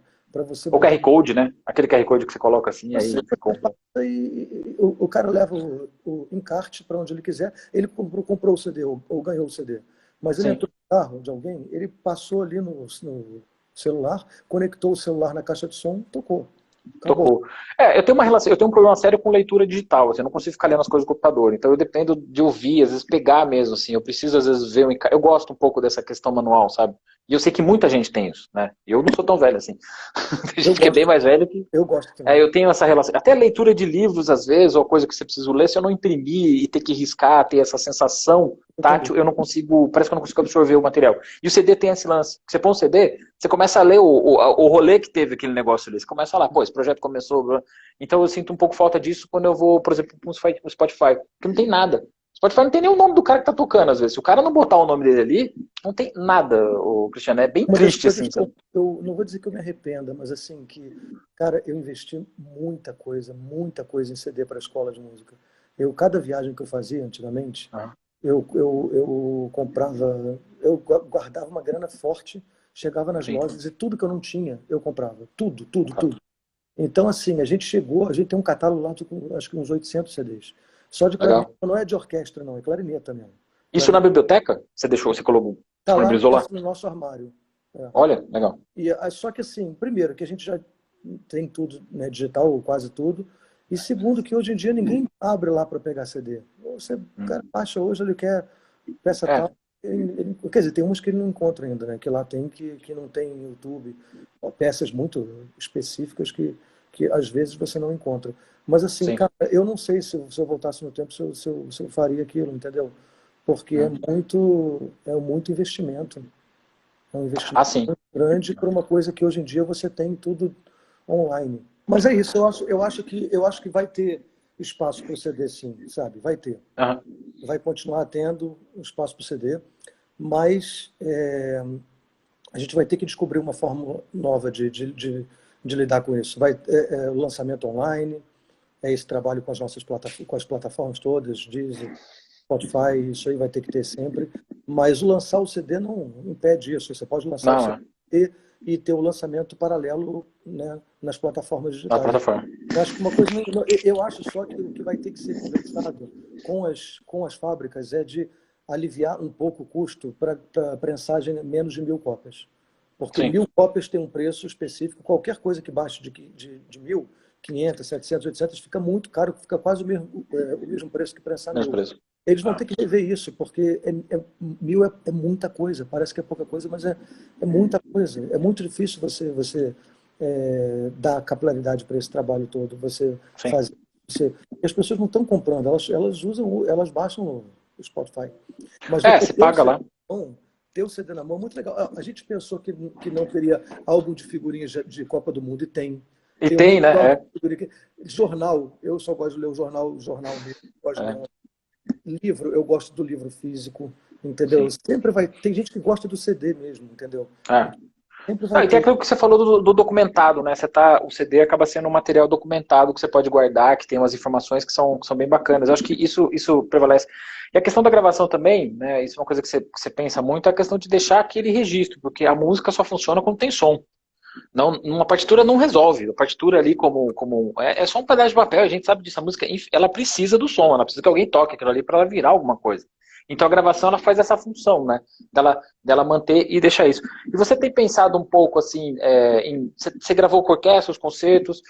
O QR Code, né? Aquele QR Code que você coloca assim, aí você compra. E o cara leva o encarte para onde ele quiser. Ele comprou o CD ou ganhou o CD. Mas ele entrou no carro de alguém, ele passou ali no celular, conectou o celular na caixa de som, tocou. Tocou. Eu tenho um problema sério com leitura digital, assim, eu não consigo ficar lendo as coisas do computador, então eu dependo de ouvir, às vezes pegar mesmo, assim, eu preciso às vezes ver, eu gosto um pouco dessa questão manual, sabe? E eu sei que muita gente tem isso, né? Eu não sou tão velho assim. Tem gente que é bem mais velho que... Eu gosto também. Eu tenho essa relação, até leitura de livros às vezes, ou coisa que você precisa ler, se eu não imprimir e ter que riscar, ter essa sensação tátil, eu não consigo, parece que eu não consigo absorver o material. E o CD tem esse lance, você põe um CD, você começa a ler o rolê que teve aquele negócio ali, você começa a falar, pô, esse projeto começou, então eu sinto um pouco falta disso quando eu vou, por exemplo, para o Spotify, que não tem nada. Spotify não tem nem o nome do cara que tá tocando, às vezes. Se o cara não botar o nome dele ali, não tem nada, o Cristiano. É bem triste, assim. Eu não vou dizer que eu me arrependa, mas assim, cara, eu investi muita coisa em CD para a escola de música. Cada viagem que eu fazia antigamente, eu comprava, eu guardava uma grana forte, chegava nas lojas e tudo que eu não tinha, eu comprava. Tudo. Então, assim, a gente tem um catálogo lá de acho que uns 800 CDs. Só de clarineta, não é de orquestra, não, é clarineta mesmo. Isso na biblioteca? Você colocou, disponibilizou lá? No nosso armário. Olha, legal. Só que assim, primeiro, que a gente já tem tudo, né, digital, quase tudo, e segundo, que hoje em dia ninguém abre lá para pegar CD. O cara baixa hoje, ele quer peça tal. Quer dizer, tem uns que ele não encontra ainda, né? Que lá tem, que não tem no YouTube, peças muito específicas que às vezes você não encontra. Mas assim, cara, eu não sei se eu voltasse no tempo se eu faria aquilo, entendeu? Porque é muito investimento. É um investimento muito grande para uma coisa que hoje em dia você tem tudo online. Mas é isso, eu acho que vai ter espaço para o CD, sim, sabe? Vai ter. Vai continuar tendo espaço para o CD, mas a gente vai ter que descobrir uma forma nova de lidar com isso. O lançamento online, esse trabalho com com as plataformas todas, Deezer, Spotify, isso aí vai ter que ter sempre. Mas lançar o CD não impede isso. Você pode lançar o CD e ter o lançamento paralelo, né, nas plataformas Na digitais. plataforma. Eu acho que uma coisa, eu acho só que o que vai ter que ser conversado com as fábricas é de aliviar um pouco o custo para a prensagem menos de 1.000 cópias. Porque Sim, 1.000 cópias tem um preço específico, qualquer coisa que baixe de 1.000, 500, 700, 800, fica muito caro, fica quase o mesmo preço que prensar mesmo 1.000. preço. Eles vão Ah, ter que rever isso, porque 1.000 é muita coisa, parece que é pouca coisa, mas é muita coisa. É muito difícil você dar capilaridade para esse trabalho todo, você sim. fazer. E as pessoas não estão comprando, elas usam, elas baixam o Spotify. Mas É, você paga lá. ter o CD na mão é muito legal. A gente pensou que não teria álbum de figurinhas de Copa do Mundo, e tem. E Tem um monte tem, né? de álbum É, de figurinha. Jornal, eu só gosto de ler o jornal mesmo, gosto de ler é, livro, eu gosto do livro físico, entendeu? sim. Sempre vai. Tem gente que gosta do CD mesmo, entendeu? É. Sempre vai Não, e tem ter. aquilo que você falou do documentado, né? O CD acaba sendo um material documentado que você pode guardar, que tem umas informações que são bem bacanas. Eu acho que isso prevalece. E a questão da gravação também, né? Isso é uma coisa que você pensa muito, é a questão de deixar aquele registro, porque a música só funciona quando tem som. Não, uma partitura não resolve. A partitura ali é só um pedaço de papel, a gente sabe disso. A música, ela precisa do som, ela precisa que alguém toque aquilo ali para ela virar alguma coisa. Então a gravação ela faz essa função, né? Dela manter e deixar isso. E você tem pensado um pouco assim, você gravou com orquestra, os concertos,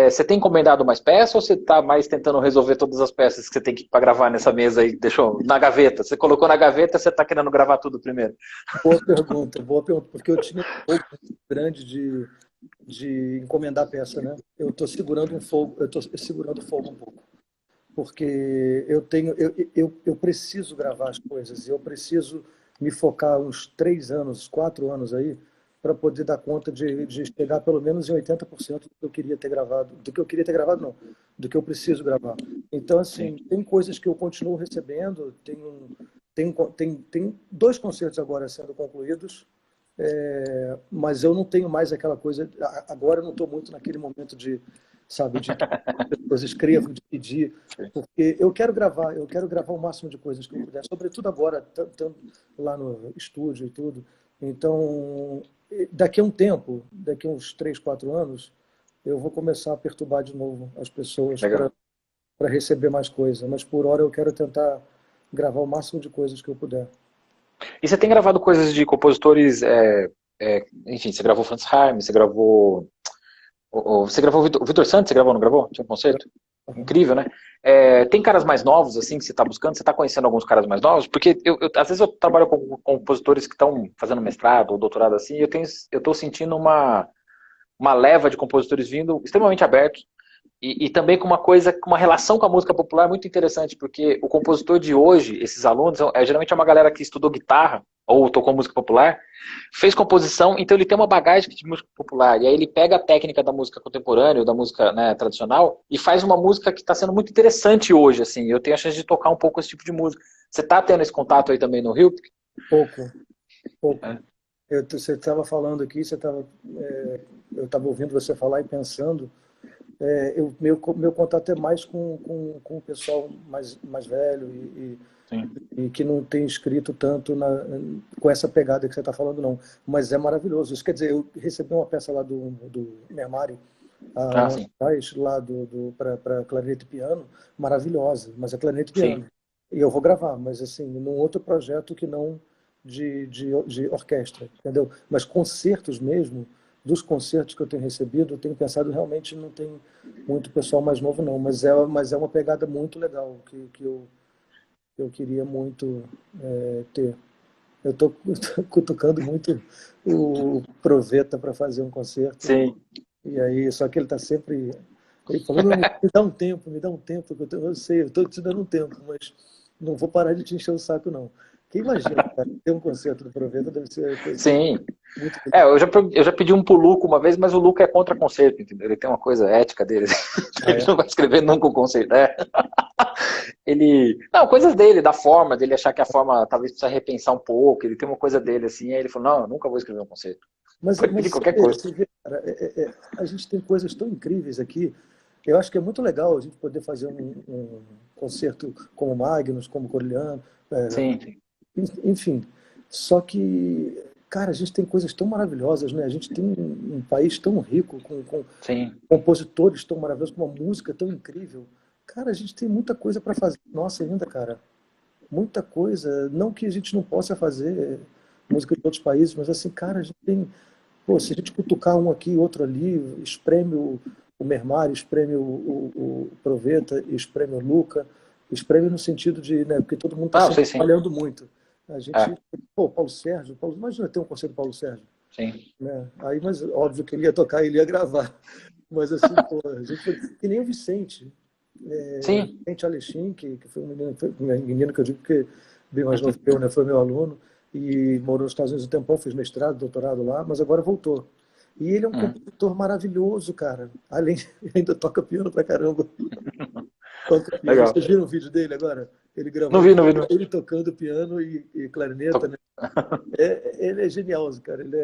você tem encomendado mais peças ou você está mais tentando resolver todas as peças que você tem para gravar nessa mesa e deixou na gaveta? Você colocou na gaveta, você está querendo gravar tudo primeiro? Boa pergunta, porque eu tinha um pouco grande de encomendar peça, né? Eu estou segurando um fogo, eu estou segurando fogo um pouco, porque eu preciso gravar as coisas, eu preciso me focar uns 3 anos, 4 anos aí, para poder dar conta de chegar pelo menos em 80% do que eu queria ter gravado, não, do que eu preciso gravar. Então, Sim. assim, tem coisas que eu continuo recebendo, tem 2 concertos agora sendo concluídos, mas eu não tenho mais aquela coisa. Agora eu não estou muito naquele momento de, sabe, de que as pessoas escrevam, de pedir, Sim. porque eu quero gravar o máximo de coisas que eu puder, sobretudo agora, tanto lá no estúdio e tudo. Então, daqui a um tempo, daqui a uns 3, 4 anos, eu vou começar a perturbar de novo as pessoas para Legal. receber mais coisa, mas por hora eu quero tentar gravar o máximo de coisas que eu puder. E você tem gravado coisas de compositores, enfim, você gravou Franz Harm, você gravou. Você gravou o Vitor Santos, você gravou, não gravou? Tinha um concerto? Uhum. Incrível, né? Tem caras mais novos, assim, que você está buscando? Você está conhecendo alguns caras mais novos? Porque às vezes eu trabalho com compositores que estão fazendo mestrado ou doutorado assim, e eu estou sentindo uma leva de compositores vindo extremamente abertos. E também com uma relação com a música popular muito interessante, porque o compositor de hoje, esses alunos, geralmente é uma galera que estudou guitarra ou tocou música popular, fez composição, então ele tem uma bagagem de música popular, e aí ele pega a técnica da música contemporânea ou da música, né, tradicional e faz uma música que está sendo muito interessante hoje, assim, eu tenho a chance de tocar um pouco esse tipo de música. Você está tendo esse contato aí também no Rio? Pouco, pouco. É, Você estava falando aqui, eu estava ouvindo você falar e pensando. Meu contato é mais com o pessoal mais velho sim. e que não tem escrito tanto com essa pegada que você está falando, não. Mas é maravilhoso. Isso quer dizer, eu recebi uma peça lá do Mermari há Ah, um ano sim. atrás, lá para clarinete e piano, maravilhosa, mas é clarinete e Sim. piano. E eu vou gravar, mas assim, num outro projeto que não de orquestra, entendeu? Mas concertos mesmo, dos concertos que eu tenho recebido, eu tenho pensado, realmente não tem muito pessoal mais novo, não, mas é uma pegada muito legal que eu queria muito ter. Eu estou cutucando muito o Proveta para fazer um concerto, Sim. e aí, só que ele está sempre. Ele falou, não, me dá um tempo, que eu sei, eu estou te dando um tempo, mas não vou parar de te encher o saco, não. Quem imagina, cara, ter um concerto do Proveta deve ser uma coisa Sim. muito. Eu já pedi um pro Luco uma vez, mas o Luco é contra conceito, entendeu? Ele tem uma coisa ética dele. Ah, Ele é? não vai escrever nunca o conceito. Ele. Não, coisas dele, da forma, dele achar que a forma talvez precisa repensar um pouco. Ele tem uma coisa dele assim, aí ele falou: não, eu nunca vou escrever um conceito. Pode Mas pedir qualquer coisa. você vê, cara, a gente tem coisas tão incríveis aqui. Eu acho que é muito legal a gente poder fazer um concerto como Magnus, como Corleone, Sim, sim. enfim. Só que, cara, a gente tem coisas tão maravilhosas, né? A gente tem um país tão rico, com Sim. compositores tão maravilhosos, com uma música tão incrível. Cara, a gente tem muita coisa para fazer. Nossa, ainda, cara. Muita coisa. Não que a gente não possa fazer música de outros países, mas assim, cara, a gente tem. Pô, se a gente cutucar um aqui, outro ali, espreme o Mermar, espreme o Proveta, espreme o Luca, espreme no sentido de, né, porque todo mundo está Não, sempre sei sim. trabalhando muito. A É, gente, pô, Paulo Sérgio, imagina ter um concerto do Paulo Sérgio, sim. né? Aí, mas óbvio que ele ia tocar, ele ia gravar. Mas assim, pô, a gente foi que nem o Vicente. Sim. Vicente Alexim, que foi um menino que eu digo que bem mais novo que eu, né? Foi meu aluno e morou nos Estados Unidos um tempão, fez mestrado, doutorado lá, mas agora voltou. E ele é um Hum. compositor maravilhoso, cara. Além, ele ainda toca piano pra caramba. Toca piano. Legal. Vocês viram o vídeo dele agora? Ele Não gravou vi, não vi. Não. ele tocando piano e clarineta, né? Ele é genial, cara. Ele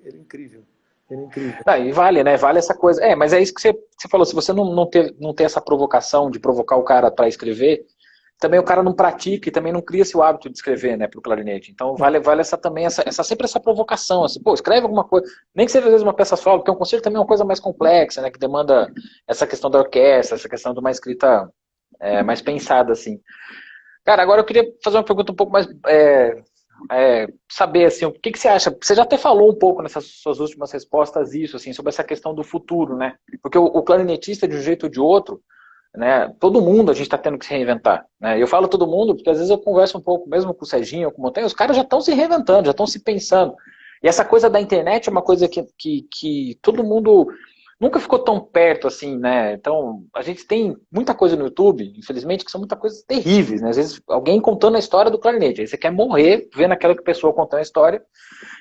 é incrível. Ele é incrível. Ah, e vale, né? Vale essa coisa. É, mas é isso que você falou. Se você não ter essa provocação de provocar o cara para escrever, também o cara não pratica e também não cria-se o hábito de escrever, né, pro clarinete. Então vale essa também, sempre essa provocação, assim, pô, escreve alguma coisa, nem que seja às vezes uma peça solo, porque um concerto também é uma coisa mais complexa, né, que demanda essa questão da orquestra, essa questão de uma escrita mais pensada, assim. Cara, agora eu queria fazer uma pergunta um pouco mais, saber, assim, o que você acha, você já até falou um pouco nessas suas últimas respostas isso, assim, sobre essa questão do futuro, né, porque o clarinetista, de um jeito ou de outro, né, todo mundo a gente está tendo que se reinventar, né? Eu falo todo mundo porque às vezes eu converso um pouco, mesmo com o Serginho, com o Montanha, os caras já estão se reinventando, já estão se pensando. E essa coisa da internet é uma coisa que todo mundo nunca ficou tão perto assim, né? Então, a gente tem muita coisa no YouTube, infelizmente, que são muitas coisas terríveis, né? Às vezes alguém contando a história do clarinete, aí você quer morrer vendo aquela pessoa contando a história,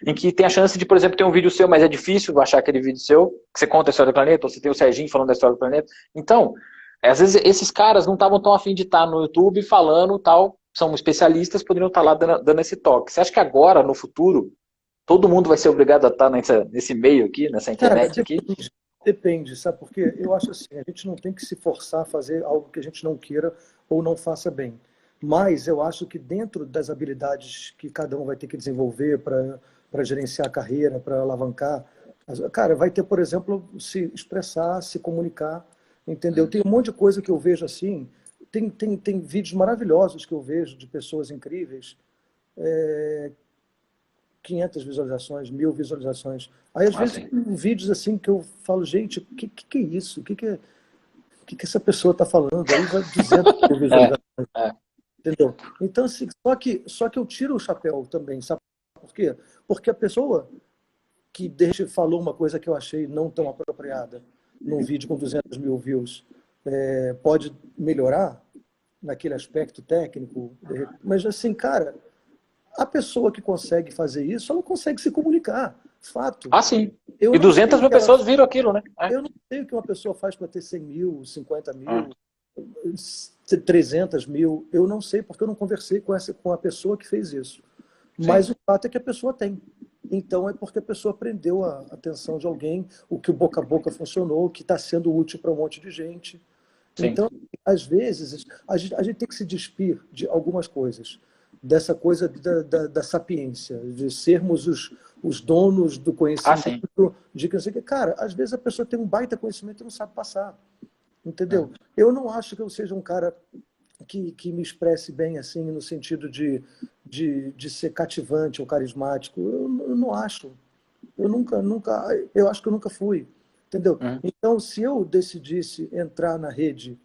em que tem a chance de, por exemplo, ter um vídeo seu, mas é difícil achar aquele vídeo seu, que você conta a história do planeta, ou você tem o Serginho falando da história do planeta. Então, às vezes esses caras não estavam tão afim de estar no YouTube falando tal, são especialistas, poderiam estar lá dando esse toque. Você acha que agora, no futuro, todo mundo vai ser obrigado a estar nesse meio aqui, nessa Cara, internet aqui? depende, sabe por quê? Eu acho assim, a gente não tem que se forçar a fazer algo que a gente não queira ou não faça bem. Mas eu acho que dentro das habilidades que cada um vai ter que desenvolver para gerenciar a carreira, para alavancar, cara, vai ter, por exemplo, se expressar, se comunicar, entendeu? Tem um monte de coisa que eu vejo assim, tem vídeos maravilhosos que eu vejo de pessoas incríveis, 500 visualizações, 1.000 visualizações. Aí, às Ah, vezes, sim. tem vídeos assim que eu falo, gente, o que é isso? O que essa pessoa está falando? Aí vai 200 É, visualizações, é, entendeu? Então, assim, só que eu tiro o chapéu também, sabe por quê? Porque a pessoa que falou uma coisa que eu achei não tão apropriada num vídeo com 200 mil views, pode melhorar naquele aspecto técnico, mas assim, cara, a pessoa que consegue fazer isso, ela consegue se comunicar. Fato. ah, sim. Eu E não sei 200 o mil que ela, pessoas viram aquilo, né? É. eu não sei o que uma pessoa faz para ter 100 mil, 50 Ah, mil, 300 mil. Eu não sei, porque eu não conversei com a pessoa que fez isso. Mas sim, o fato é que a pessoa tem. Então é porque a pessoa prendeu a atenção de alguém, o que o boca a boca funcionou, o que está sendo útil para um monte de gente. sim. Então, às vezes, a gente tem que se despir de algumas coisas, dessa coisa da sapiência, de sermos os donos do Ah, conhecimento, sim. de que não sei o que. Cara, às vezes a pessoa tem um baita conhecimento e não sabe passar, É. entendeu? Eu não acho que eu seja um cara que me expresse bem, assim, no sentido de ser cativante ou carismático. Eu não acho. Eu acho que eu nunca fui, entendeu? Uhum. Então, se eu decidisse entrar na rede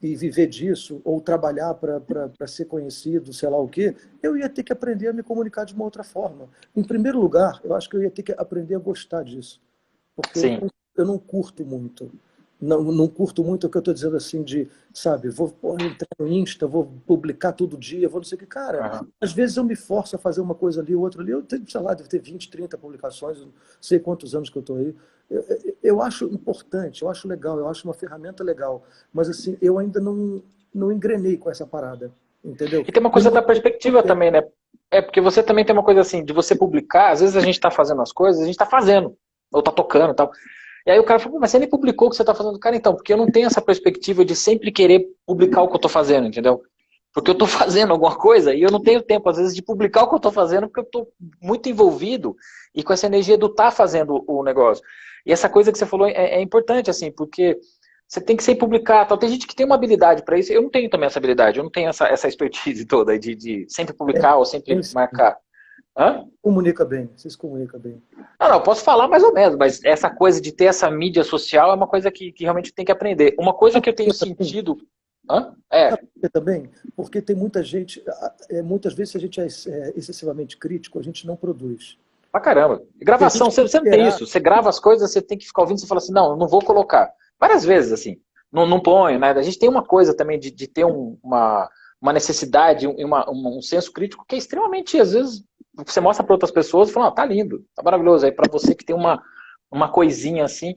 e viver disso, ou trabalhar para ser conhecido, sei lá o quê, eu ia ter que aprender a me comunicar de uma outra forma. Em primeiro lugar, eu acho que eu ia ter que aprender a gostar disso, porque Sim. eu não curto muito. Não curto muito o que eu estou dizendo assim de, sabe, vou entrar no Insta, vou publicar todo dia, vou não sei o que. Cara, Uhum. às vezes eu me forço a fazer uma coisa ali, outra ali. Eu tenho, sei lá, deve ter 20, 30 publicações, não sei quantos anos que eu estou aí. Eu acho importante, eu acho legal, eu acho uma ferramenta legal, mas assim, eu ainda não engrenei com essa parada, entendeu? E tem uma E coisa da perspectiva também, né? É porque você também tem uma coisa assim, de você publicar, às vezes a gente está fazendo as coisas, a gente está fazendo, ou está tocando e tal. E aí o cara fala, mas você nem publicou o que você está fazendo. Cara, então, porque eu não tenho essa perspectiva de sempre querer publicar o que eu estou fazendo, entendeu? porque eu estou fazendo alguma coisa e eu não tenho tempo, às vezes, de publicar o que eu estou fazendo, porque eu estou muito envolvido e com essa energia do estar fazendo o negócio. E essa coisa que você falou é importante, assim, porque você tem que sempre publicar. Tal. Tem gente que tem uma habilidade para isso, eu não tenho também essa habilidade, eu não tenho essa expertise toda de sempre publicar ou sempre marcar. Hã? Comunica bem, você se comunica bem. Não, eu posso falar mais ou menos, mas essa coisa de ter essa mídia social é uma coisa que realmente tem que aprender. Uma coisa que eu tenho sentido... Hã? Sabe por quê também? Porque tem muita gente, muitas vezes se a gente é excessivamente crítico, a gente não produz. Pra caramba. E gravação, você não tem isso. Você grava as coisas, você tem que ficar ouvindo, você fala assim, não, não vou colocar. Várias vezes, assim. Não ponho, né? A gente tem uma coisa também de ter uma necessidade, um senso crítico que é extremamente, às vezes, você mostra para outras pessoas e fala, ah, tá lindo, tá maravilhoso. Aí para você que tem uma coisinha assim,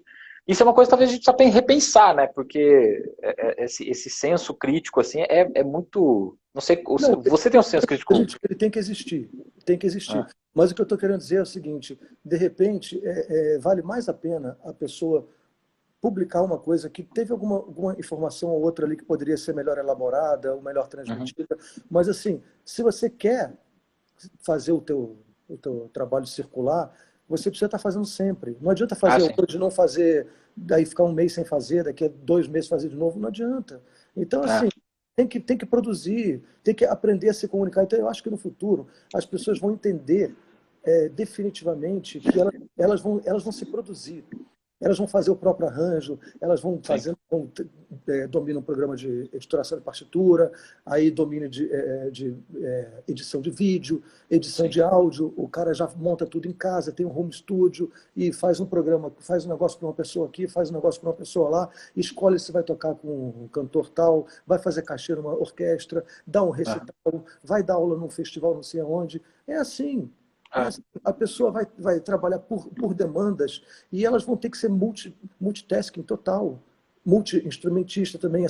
isso é uma coisa que talvez a gente só tem que repensar, né? Porque esse senso crítico, assim, é muito... Não sei, você tem um senso crítico? Ele tem que existir, tem que existir. Mas o que eu estou querendo dizer é o seguinte, de repente, vale mais a pena a pessoa publicar uma coisa que teve alguma informação ou outra ali que poderia ser melhor elaborada, ou melhor transmitida, mas assim, se você quer fazer o teu trabalho circular, você precisa estar fazendo sempre. Não adianta fazer hoje, não fazer, daí ficar um mês sem fazer, daqui a 2 meses fazer de novo, não adianta. Então, assim, tem que produzir, tem que aprender a se comunicar. Então, eu acho que no futuro as pessoas vão entender definitivamente que elas vão se produzir. Elas vão fazer o próprio arranjo, elas vão fazendo, dominam o programa de editoração de partitura, aí domínio de edição de vídeo, edição de áudio, o cara já monta tudo em casa, tem um home studio e faz um programa, faz um negócio para uma pessoa aqui, faz um negócio para uma pessoa lá, escolhe se vai tocar com um cantor tal, vai fazer cachê numa orquestra, dá um recital, vai dar aula num festival não sei aonde. É assim. A pessoa vai trabalhar por demandas e elas vão ter que ser multitasking total, multi-instrumentista também,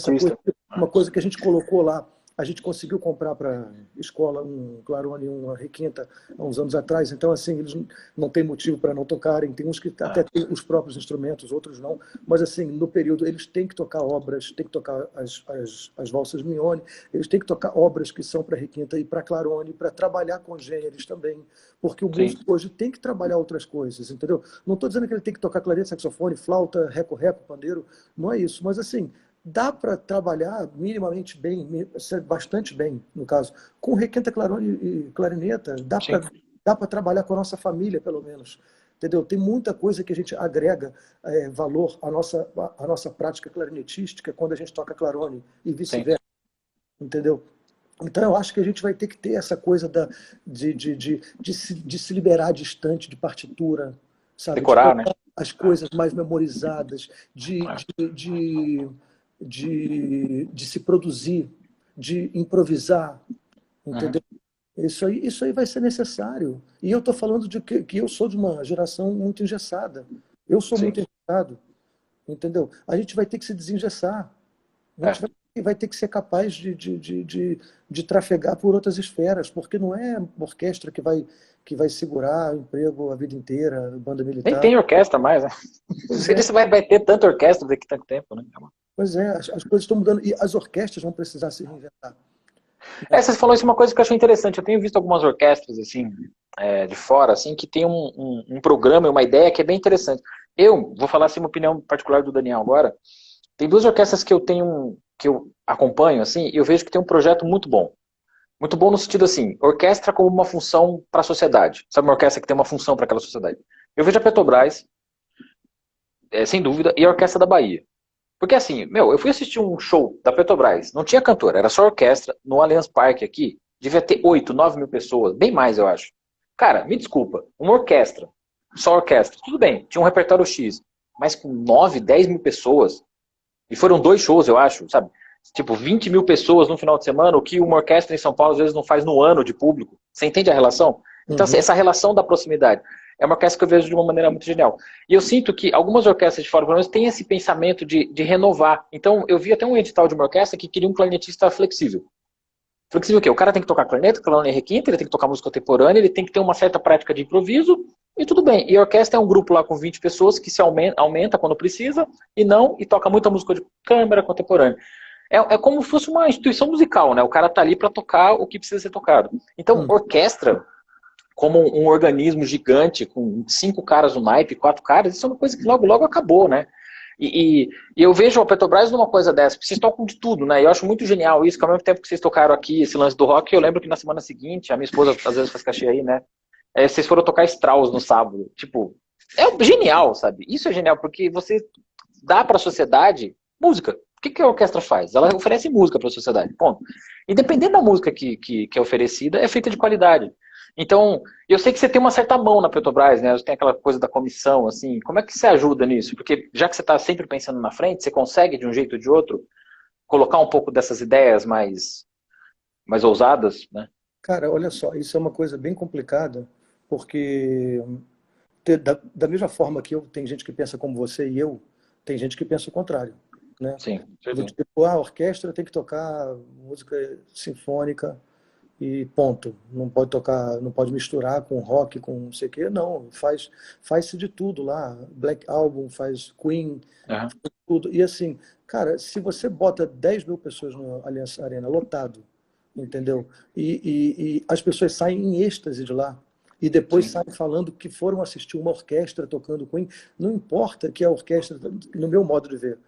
uma coisa que a gente colocou lá. A gente conseguiu comprar para a escola um clarone e uma requinta há uns anos atrás, então assim, eles não têm motivo para não tocarem, tem uns que até têm os próprios instrumentos, outros não, mas assim, no período eles têm que tocar obras, têm que tocar as valsas Mignone, eles têm que tocar obras que são para requinta e para clarone, para trabalhar com gêneros também, porque o músico hoje tem que trabalhar outras coisas, entendeu? Não estou dizendo que ele tem que tocar clarinete, saxofone, flauta, reco-reco, pandeiro, não é isso, mas assim, dá para trabalhar minimamente bem, bastante bem, no caso, com requinta, clarone e clarineta, dá para trabalhar com a nossa família, pelo menos. Entendeu? Tem muita coisa que a gente agrega valor à nossa prática clarinetística quando a gente toca clarone e vice-versa. Entendeu? Então eu acho que a gente vai ter que ter essa coisa de se liberar distante de partitura, sabe? Decorar, né? As coisas mais memorizadas, de se produzir, de improvisar, entendeu? Isso aí vai ser necessário. E eu estou falando de que eu sou de uma geração muito engessada. Eu sou muito engessado, entendeu? A gente vai ter que se desengessar. A gente vai ter que ser capaz de trafegar por outras esferas, porque não é orquestra que vai segurar o emprego a vida inteira, banda militar. Nem tem orquestra mais, né? Não sei se vai ter tanta orquestra daqui a tanto tempo, né? Pois é, as coisas estão mudando e as orquestras vão precisar se reinventar. Você falou isso, uma coisa que eu achei interessante. Eu tenho visto algumas orquestras assim, de fora, assim, que tem um programa e uma ideia que é bem interessante. Eu vou falar assim uma opinião particular do Daniel agora. Tem 2 orquestras que eu acompanho, assim, e eu vejo que tem um projeto muito bom. Muito bom no sentido assim, orquestra como uma função para a sociedade. Sabe uma orquestra que tem uma função para aquela sociedade? Eu vejo a Petrobras, sem dúvida, e a Orquestra da Bahia. Porque assim, eu fui assistir um show da Petrobras, não tinha cantor, era só orquestra, no Allianz Parque aqui, devia ter 8, 9 mil pessoas, bem mais eu acho. Cara, me desculpa, uma orquestra, só orquestra, tudo bem, tinha um repertório X, mas com 9, 10 mil pessoas, e foram 2 shows eu acho, sabe? Tipo, 20 mil pessoas no final de semana, o que uma orquestra em São Paulo às vezes não faz no ano de público. Você entende a relação? Então, essa relação da proximidade é uma orquestra que eu vejo de uma maneira muito genial. E eu sinto que algumas orquestras de fora, pelo menos, têm esse pensamento de renovar. Então, eu vi até um edital de uma orquestra que queria um clarinetista flexível. Flexível o quê? O cara tem que tocar clarinete, clarone e requinta, ele tem que tocar música contemporânea, ele tem que ter uma certa prática de improviso, e tudo bem. E a orquestra é um grupo lá com 20 pessoas que se aumenta quando precisa, e toca muita música de câmara contemporânea. é como se fosse uma instituição musical, né? O cara tá ali para tocar o que precisa ser tocado. Então, orquestra, como um organismo gigante, com 5 caras no naipe, 4 caras, isso é uma coisa que logo, logo acabou, né? E eu vejo a Petrobras numa coisa dessa, porque vocês tocam de tudo, né? E eu acho muito genial isso, que ao mesmo tempo que vocês tocaram aqui esse lance do rock, eu lembro que na semana seguinte, a minha esposa às vezes faz cachê aí, né? Vocês foram tocar Strauss no sábado. Tipo, genial, sabe? Isso é genial, porque você dá para a sociedade música. O que a orquestra faz? Ela oferece música para a sociedade, ponto. E dependendo da música que é oferecida, é feita de qualidade. Então, eu sei que você tem uma certa mão na Petrobras, né? Tem aquela coisa da comissão, assim. Como é que você ajuda nisso? Porque já que você está sempre pensando na frente, você consegue, de um jeito ou de outro, colocar um pouco dessas ideias mais ousadas, né? Cara, olha só, isso é uma coisa bem complicada, porque da mesma forma que tem gente que pensa como você e eu, tem gente que pensa o contrário, né? Sim, Do certeza. tipo, a orquestra tem que tocar música sinfônica e ponto. Não pode tocar, não pode misturar com rock, com não sei o quê. Não, faz-se de tudo lá. Black Album, faz Queen, Uhum. tudo. E assim, cara, se você bota 10 mil pessoas no Allianz Arena lotado, entendeu? E as pessoas saem em êxtase de lá. E depois Sim. saem falando que foram assistir uma orquestra tocando Queen. Não importa que a orquestra, no meu modo de ver,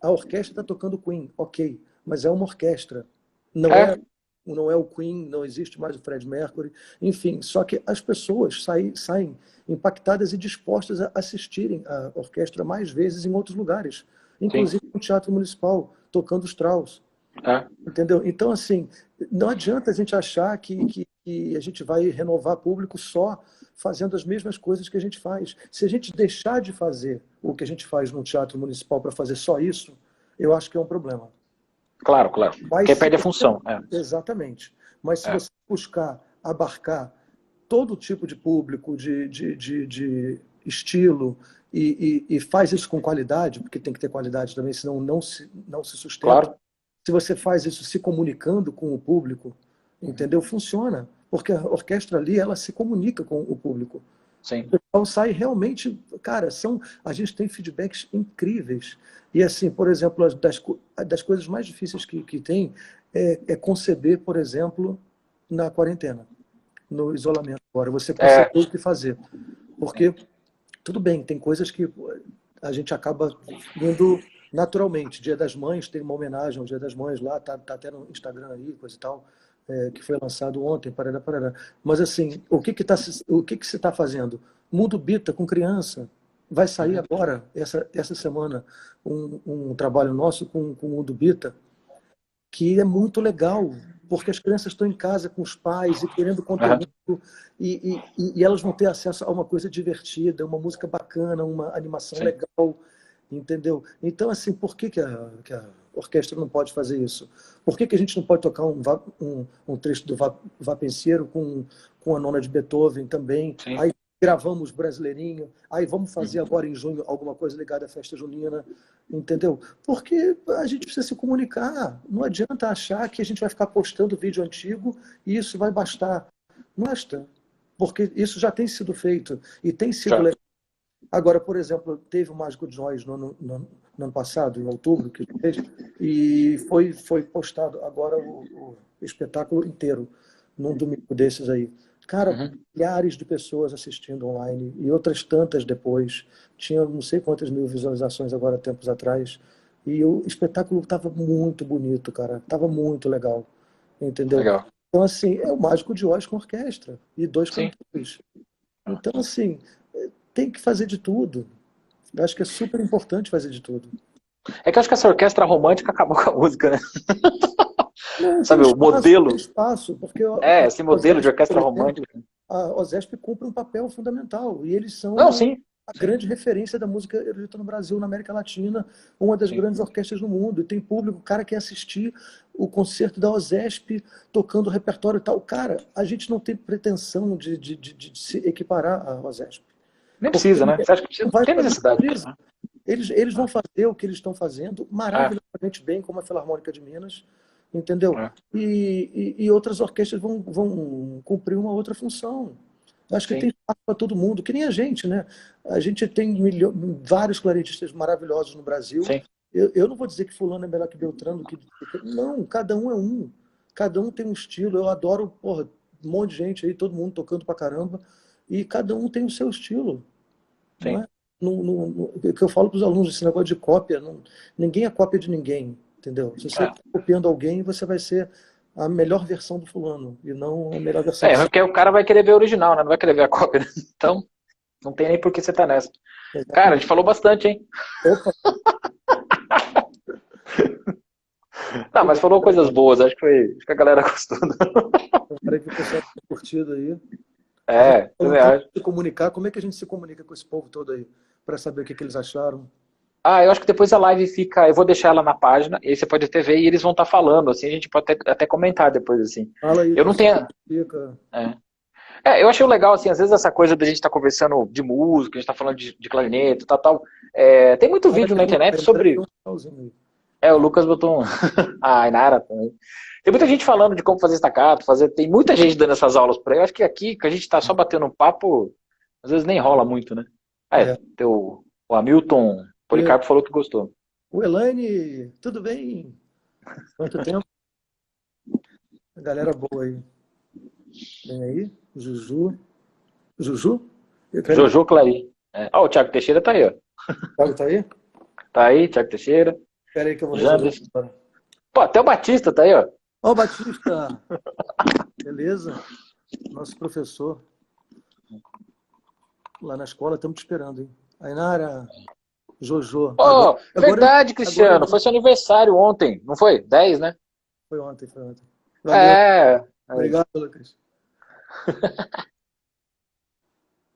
a orquestra está tocando Queen, ok, mas é uma orquestra. Não é, não é o Queen, não existe mais o Fred Mercury. Enfim, só que as pessoas saem impactadas e dispostas a assistirem a orquestra mais vezes em outros lugares, Sim. inclusive no Teatro Municipal, tocando Strauss. Entendeu? Então, assim, não adianta a gente achar que a gente vai renovar público só fazendo as mesmas coisas que a gente faz. Se a gente deixar de fazer o que a gente faz no Teatro Municipal para fazer só isso, eu acho que é um problema. Claro, claro. Mas Porque se perde a você... função. Exatamente. Mas se você buscar abarcar todo tipo de público, de estilo, e faz isso com qualidade, porque tem que ter qualidade também, senão não se sustenta. Claro. Se você faz isso se comunicando com o público, entendeu? Funciona. Porque a orquestra ali, ela se comunica com o público. Sim. Então sai realmente, cara, a gente tem feedbacks incríveis. E assim, por exemplo, das coisas mais difíceis que tem é conceber, por exemplo, na quarentena, no isolamento agora, você conceber o que fazer. Porque, tudo bem, tem coisas que a gente acaba indo naturalmente. Dia das Mães, tem uma homenagem ao Dia das Mães lá, tá até no Instagram aí, coisa e tal, que foi lançado ontem, parará, parará. Mas assim, o que se está fazendo? Mundo Bita com criança. Vai sair agora, essa semana, um trabalho nosso com o Mundo Bita, que é muito legal, porque as crianças estão em casa com os pais e querendo conteúdo, e elas vão ter acesso a uma coisa divertida, uma música bacana, uma animação Sim. legal, entendeu? Então, assim, por que a orquestra não pode fazer isso? Por que a gente não pode tocar um trecho do Vapenseiro com a nona de Beethoven também? Sim. Aí gravamos Brasileirinho, aí vamos fazer agora em junho alguma coisa ligada à festa junina, entendeu? Porque a gente precisa se comunicar. Não adianta achar que a gente vai ficar postando vídeo antigo e isso vai bastar. Não basta. Porque isso já tem sido feito e tem sido legal. Agora, por exemplo, teve o Mágico de Oz no ano passado, em outubro, que fez, e foi postado agora o espetáculo inteiro, num domingo desses aí. Cara, milhares de pessoas assistindo online e outras tantas depois. Tinha não sei quantas mil visualizações agora, tempos atrás. E o espetáculo estava muito bonito, cara. Estava muito legal. Entendeu? Legal. Então, assim, é o Mágico de Oz com orquestra e 2 Sim. cantores. Então, assim, tem que fazer de tudo. Eu acho que é super importante fazer de tudo. É que eu acho que essa orquestra romântica acabou com a música, né? Não, Sabe, o modelo. tem espaço, porque Esse modelo de orquestra romântica. A OSESP cumpre um papel fundamental e eles são Não, sim. a grande referência da música erudita no Brasil, na América Latina, uma das grandes orquestras no mundo. E tem público, o cara quer assistir o concerto da OSESP tocando o repertório e tal. Cara, a gente não tem pretensão de se equiparar à OSESP. Nem precisa, né? Você acha que precisa? Não tem necessidade. Eles vão fazer o que eles estão fazendo maravilhosamente bem, como a Filarmônica de Minas, entendeu? E outras orquestras vão cumprir uma outra função. Acho que tem espaço para todo mundo, que nem a gente, né? A gente tem vários clarinetistas maravilhosos no Brasil, Eu não vou dizer que fulano é melhor que Beltrano, não, cada um é um. Cada um tem um estilo. Eu adoro, porra, um monte de gente aí, todo mundo tocando pra caramba, e cada um tem o seu estilo, não Sim. é? O que eu falo para os alunos, esse negócio de cópia, ninguém é cópia de ninguém, entendeu? Se você É. está copiando alguém, você vai ser a melhor versão do fulano, e não a melhor versão do seu. Porque o cara vai querer ver o original, né? Não vai querer ver a cópia, né? Então, não tem nem por que você tá nessa. Cara, a gente falou bastante, hein? Opa, Não, mas falou coisas boas, acho que a galera gostou. espero que o pessoal tenha curtido aí. A gente falou Também tanto acho. de se comunicar, como é que a gente se comunica com esse povo todo aí, para saber o que eles acharam? Eu acho que depois a live fica. Eu vou deixar ela na página, e aí você pode até ver e eles vão estar falando, assim, a gente pode até comentar depois, assim. Fala aí, Eu não pessoal, tenho. fica. É. Eu achei legal, assim, às vezes essa coisa da gente estar conversando de música, a gente tá falando de clarinete, tal. Tem muito Fala vídeo que na internet sobre. um finalzinho aí. O Lucas botou um. A Ainara também. Tem muita gente falando de como fazer staccato, tem muita gente dando essas aulas por aí. Eu acho que aqui, que a gente tá só batendo um papo, às vezes nem rola muito, né? É. O Hamilton E Policarpo falou que gostou. o Elaine, tudo bem? Quanto tempo? A galera boa aí. Vem aí, Juju. Juju? Eu quero... Jojo Clary. O Thiago Teixeira tá aí, ó. Thiago tá aí? Tá aí, Thiago Teixeira. Espera aí que eu vou resolver. Janderson. Pô, até o Batista tá aí, ó. Ó, o Batista. Beleza? Nosso professor. Lá na escola, estamos te esperando, hein? Ainara, Jojo. Verdade, Cristiano. Foi seu aniversário ontem, não foi? 10, né? Foi ontem, foi ontem. Valeu. Obrigado, Lucas.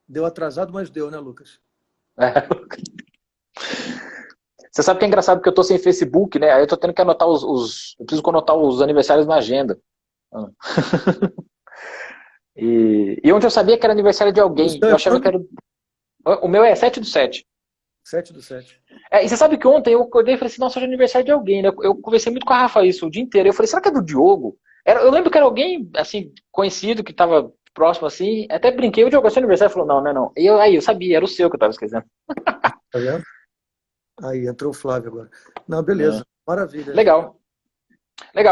Deu atrasado, mas deu, né, Lucas? Você sabe que é engraçado porque eu tô sem Facebook, né? Aí eu tô tendo que anotar eu preciso anotar os aniversários na agenda. E ontem eu sabia que era aniversário de alguém. Eu achava que era. O meu é 7/7. 7/7. E você sabe que ontem eu acordei e falei assim, nossa, hoje é aniversário de alguém, né? Eu conversei muito com a Rafa isso o dia inteiro. Eu falei, será que é do Diogo? Eu lembro que era alguém, assim, conhecido, que tava próximo, assim. Até brinquei, o Diogo, é seu aniversário? Ele falou, não. Aí eu sabia, era o seu que eu tava esquecendo. Tá vendo? Aí, entrou o Flávio agora. Não, beleza. Maravilha. Legal,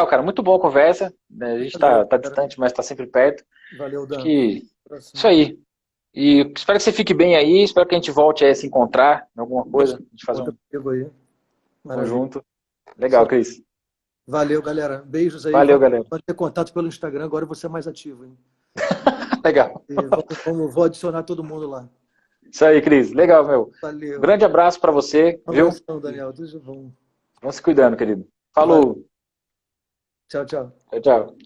cara. Muito boa a conversa. A gente tá distante, mas tá sempre perto. Valeu, Dan. Isso aí. E espero que você fique bem aí. Espero que a gente volte a se encontrar em alguma coisa. A gente faz um junto. Legal, Cris. Valeu, galera. Beijos aí. Valeu, galera. Pode ter contato pelo Instagram. Agora você é mais ativo, hein? Legal. Vou adicionar todo mundo lá. Isso aí, Cris. Legal, meu. Valeu. Grande abraço pra você. Viu? Abração, Daniel. Tudo de bom. Vamos se cuidando, querido. Falou. Tchau, tchau. Tchau, tchau.